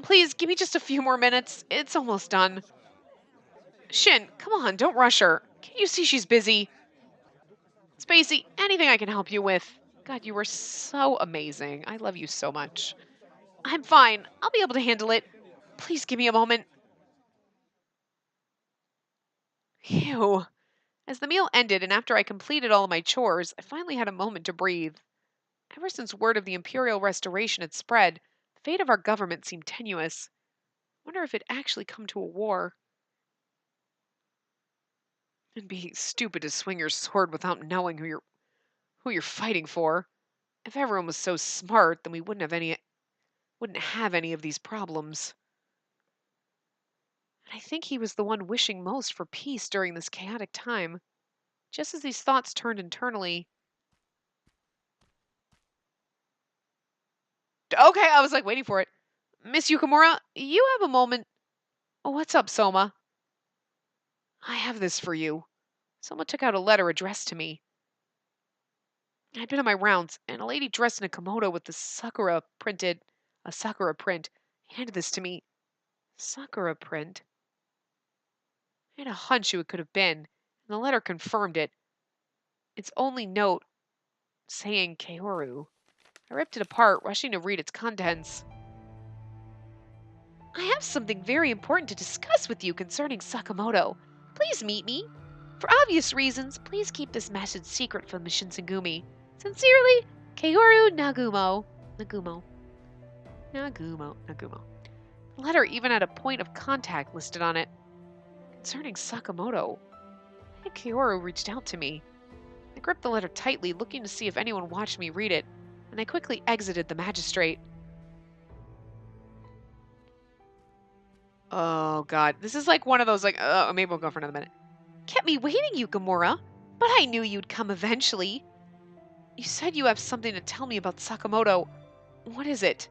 Please, give me just a few more minutes. It's almost done. Shin, come on, don't rush her. Can't you see she's busy? Spacey, anything I can help you with? God, you were so amazing. I love you so much. I'm fine. I'll be able to handle it. Please give me a moment. Phew. As the meal ended and after I completed all of my chores, I finally had a moment to breathe. Ever since word of the imperial restoration had spread, the fate of our government seemed tenuous. I wonder if it'd actually come to a war. It'd be stupid to swing your sword without knowing who you're fighting for. If everyone was so smart, then we wouldn't have any of these problems. And I think he was the one wishing most for peace during this chaotic time. Just as these thoughts turned internally. Okay, I was like waiting for it. Miss Yukimura, you have a moment. Oh, what's up, Soma? I have this for you. Soma took out a letter addressed to me. I'd been on my rounds, and a lady dressed in a kimono with a sakura print, handed this to me. Sakura print? I had a hunch who it could have been, and the letter confirmed it. Its only note, saying Kaoru. I ripped it apart, rushing to read its contents. I have something very important to discuss with you concerning Sakamoto. Please meet me. For obvious reasons, please keep this message secret from the Shinsengumi. Sincerely, Kaoru Nagumo. Nagumo. The letter even had a point of contact listed on it. Concerning Sakamoto, I think Kaoru reached out to me. I gripped the letter tightly, looking to see if anyone watched me read it, and I quickly exited the magistrate. Oh god, this is like one of those maybe we'll go for another minute. Kept me waiting, Yukimura, but I knew you'd come eventually. You said you have something to tell me about Sakamoto. What is it?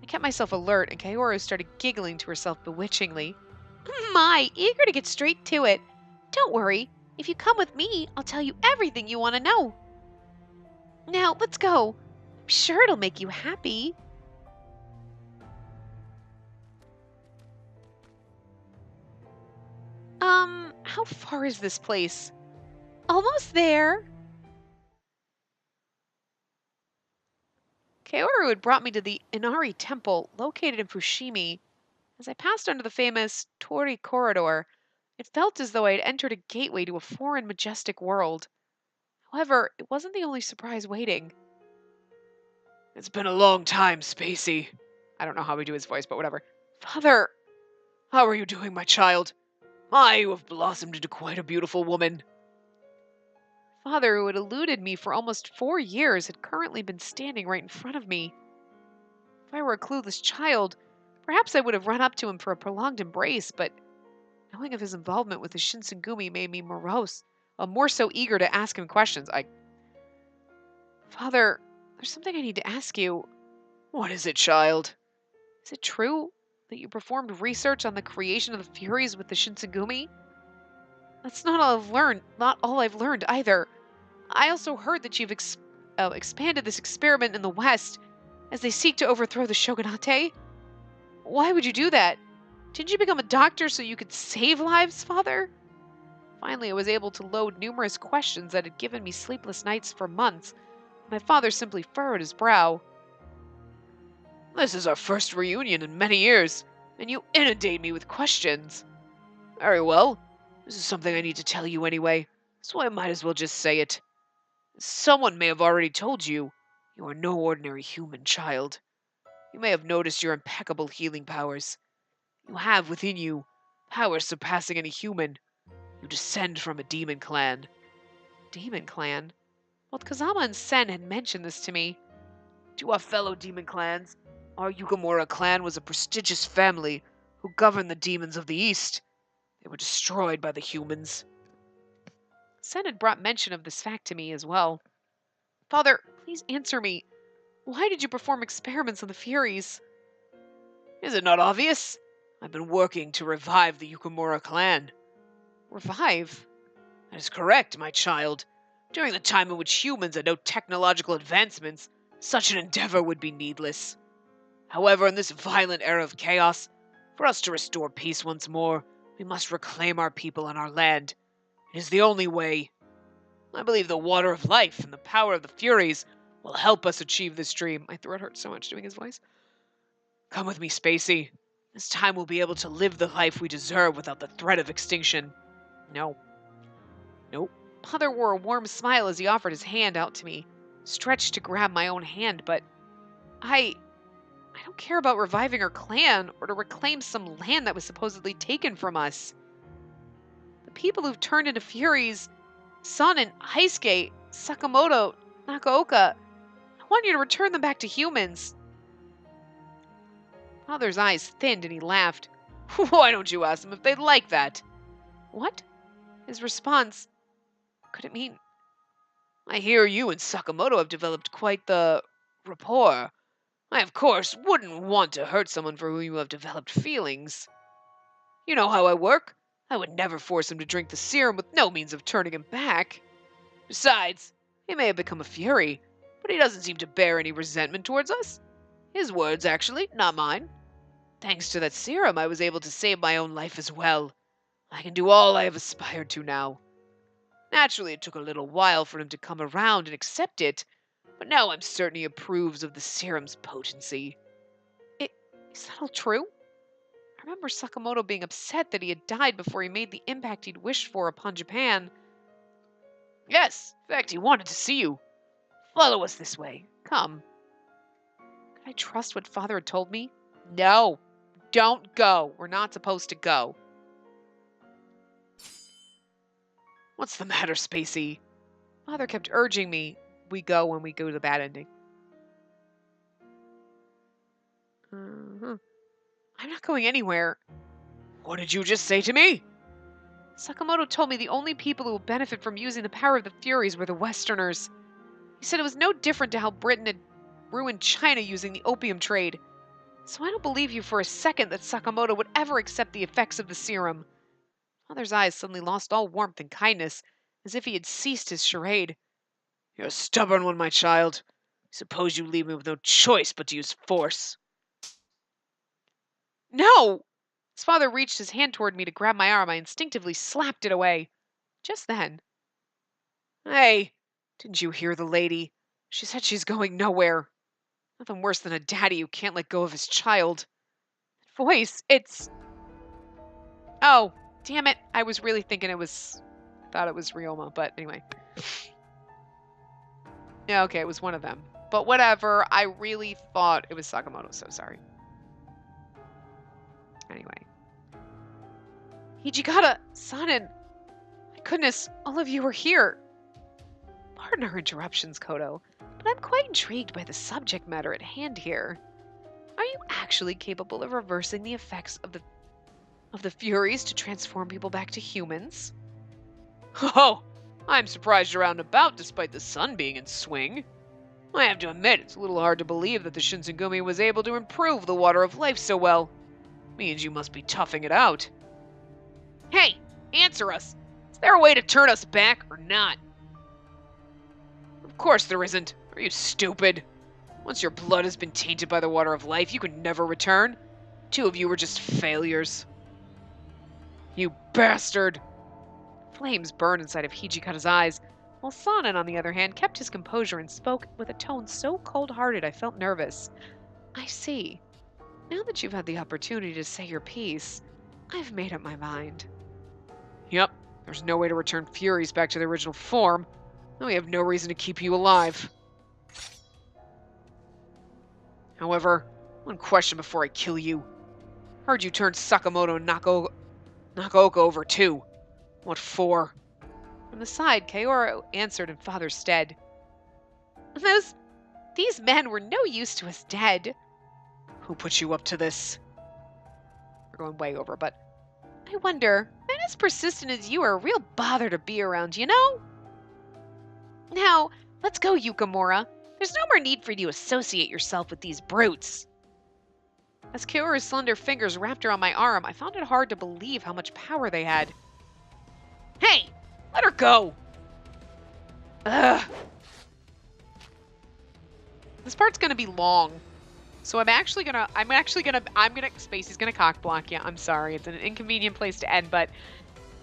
I kept myself alert, and Kaoru started giggling to herself bewitchingly. My, eager to get straight to it. Don't worry. If you come with me, I'll tell you everything you want to know. Now, let's go. I'm sure it'll make you happy. How far is this place? Almost there. Kaoru had brought me to the Inari Temple, located in Fushimi. As I passed under the famous Tori corridor, it felt as though I had entered a gateway to a foreign, majestic world. However, it wasn't the only surprise waiting. It's been a long time, Spacey. I don't know how we do his voice, but whatever. Father! How are you doing, my child? My, you have blossomed into quite a beautiful woman. Father, who had eluded me for almost 4 years, had currently been standing right in front of me. If I were a clueless child, perhaps I would have run up to him for a prolonged embrace, but knowing of his involvement with the Shinsengumi made me morose, more so eager to ask him questions. Father, there's something I need to ask you. What is it, child? Is it true that you performed research on the creation of the Furies with the Shinsengumi? That's not all I've learned either. I also heard that you've expanded this experiment in the West as they seek to overthrow the shogunate. Why would you do that? Didn't you become a doctor so you could save lives, Father? Finally, I was able to load numerous questions that had given me sleepless nights for months. My father simply furrowed his brow. This is our first reunion in many years, and you inundate me with questions. Very well. This is something I need to tell you anyway, so I might as well just say it. Someone may have already told you, you are no ordinary human, child. You may have noticed your impeccable healing powers. You have within you powers surpassing any human. You descend from a demon clan. Demon clan? Both Kazama and Sen had mentioned this to me. To our fellow demon clans, our Yukimura clan was a prestigious family who governed the demons of the East. They were destroyed by the humans. Sen had brought mention of this fact to me as well. Father, please answer me. Why did you perform experiments on the Furies? Is it not obvious? I've been working to revive the Yukimura clan. Revive? That is correct, my child. During the time in which humans had no technological advancements, such an endeavor would be needless. However, in this violent era of chaos, for us to restore peace once more, we must reclaim our people and our land. It is the only way. I believe the water of life and the power of the Furies will help us achieve this dream. My throat hurts so much doing his voice. Come with me, Spacey. This time we'll be able to live the life we deserve without the threat of extinction. No. Nope. Father wore a warm smile as he offered his hand out to me, stretched to grab my own hand, but I don't care about reviving our clan or to reclaim some land that was supposedly taken from us. The people who've turned into Furies, Sun and Heisuke, Sakamoto, Nakaoka, I want you to return them back to humans. Father's eyes thinned and he laughed. Why don't you ask them if they'd like that? What? His response. Could it mean? I hear you and Sakamoto have developed quite the rapport. I, of course, wouldn't want to hurt someone for whom you have developed feelings. You know how I work. I would never force him to drink the serum with no means of turning him back. Besides, he may have become a fury, but he doesn't seem to bear any resentment towards us. His words, actually, not mine. Thanks to that serum, I was able to save my own life as well. I can do all I have aspired to now. Naturally, it took a little while for him to come around and accept it, but now I'm certain he approves of the serum's potency. Is that all true? I remember Sakamoto being upset that he had died before he made the impact he'd wished for upon Japan. Yes, in fact, he wanted to see you. Follow us this way. Come. Could I trust what Father had told me? No. Don't go. We're not supposed to go. What's the matter, Spacey? Father kept urging me we go when we go to the bad ending. I'm not going anywhere. What did you just say to me? Sakamoto told me the only people who will benefit from using the power of the Furies were the Westerners. He said it was no different to how Britain had ruined China using the opium trade. So I don't believe you for a second that Sakamoto would ever accept the effects of the serum. Father's eyes suddenly lost all warmth and kindness, as if he had ceased his charade. You're a stubborn one, my child. Suppose you leave me with no choice but to use force. No! His father reached his hand toward me to grab my arm. I instinctively slapped it away. Just then. Hey, didn't you hear the lady? She said she's going nowhere. Nothing worse than a daddy who can't let go of his child. That voice, it's... Oh, damn it. I was really thinking it was... thought it was Ryoma, but anyway. Yeah, okay, it was one of them. But whatever, I really thought it was Sakamoto, so sorry. Anyway. Hijikata, Sanin. My goodness, all of you are here. Pardon our interruptions, Koto, but I'm quite intrigued by the subject matter at hand here. Are you actually capable of reversing the effects of the Furies to transform people back to humans? Oh, I'm surprised you're out and about despite the sun being in swing. I have to admit, it's a little hard to believe that the Shinsengumi was able to improve the water of life so well. Means you must be toughing it out. Hey, answer us. Is there a way to turn us back or not? Of course there isn't. Are you stupid? Once your blood has been tainted by the water of life, you can never return. Two of you were just failures. You bastard! Flames burned inside of Hijikata's eyes, while Sanin, on the other hand, kept his composure and spoke with a tone so cold-hearted I felt nervous. I see. Now that you've had the opportunity to say your piece, I've made up my mind. Yep, there's no way to return Furies back to their original form, and we have no reason to keep you alive. However, one question before I kill you. Heard you turned Sakamoto and Nakaoka over too. What for? From the side, Kaoru answered in Father's stead. These men were no use to us dead. Who put you up to this? We're going way over, but I wonder, men as persistent as you are a real bother to be around, you know? Now, let's go, Yukimura. There's no more need for you to associate yourself with these brutes. As Kaoru's slender fingers wrapped around my arm, I found it hard to believe how much power they had. Hey, let her go! Ugh. This part's gonna be long. So Spacey's gonna cock block you. I'm sorry, it's an inconvenient place to end, but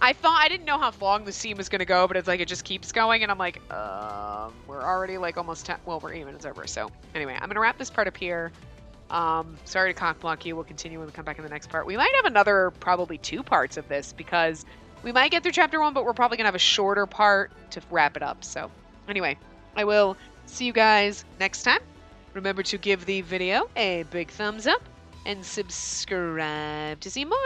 I didn't know how long the scene was gonna go, but it's like it just keeps going, and I'm like, we're already like almost well, we're even, it's over. So anyway, I'm gonna wrap this part up here. Sorry to cock block you. We'll continue when we come back in the next part. We might have another probably 2 parts of this because we might get through chapter 1, but we're probably gonna have a shorter part to wrap it up. So anyway, I will see you guys next time. Remember to give the video a big thumbs up and subscribe to see more.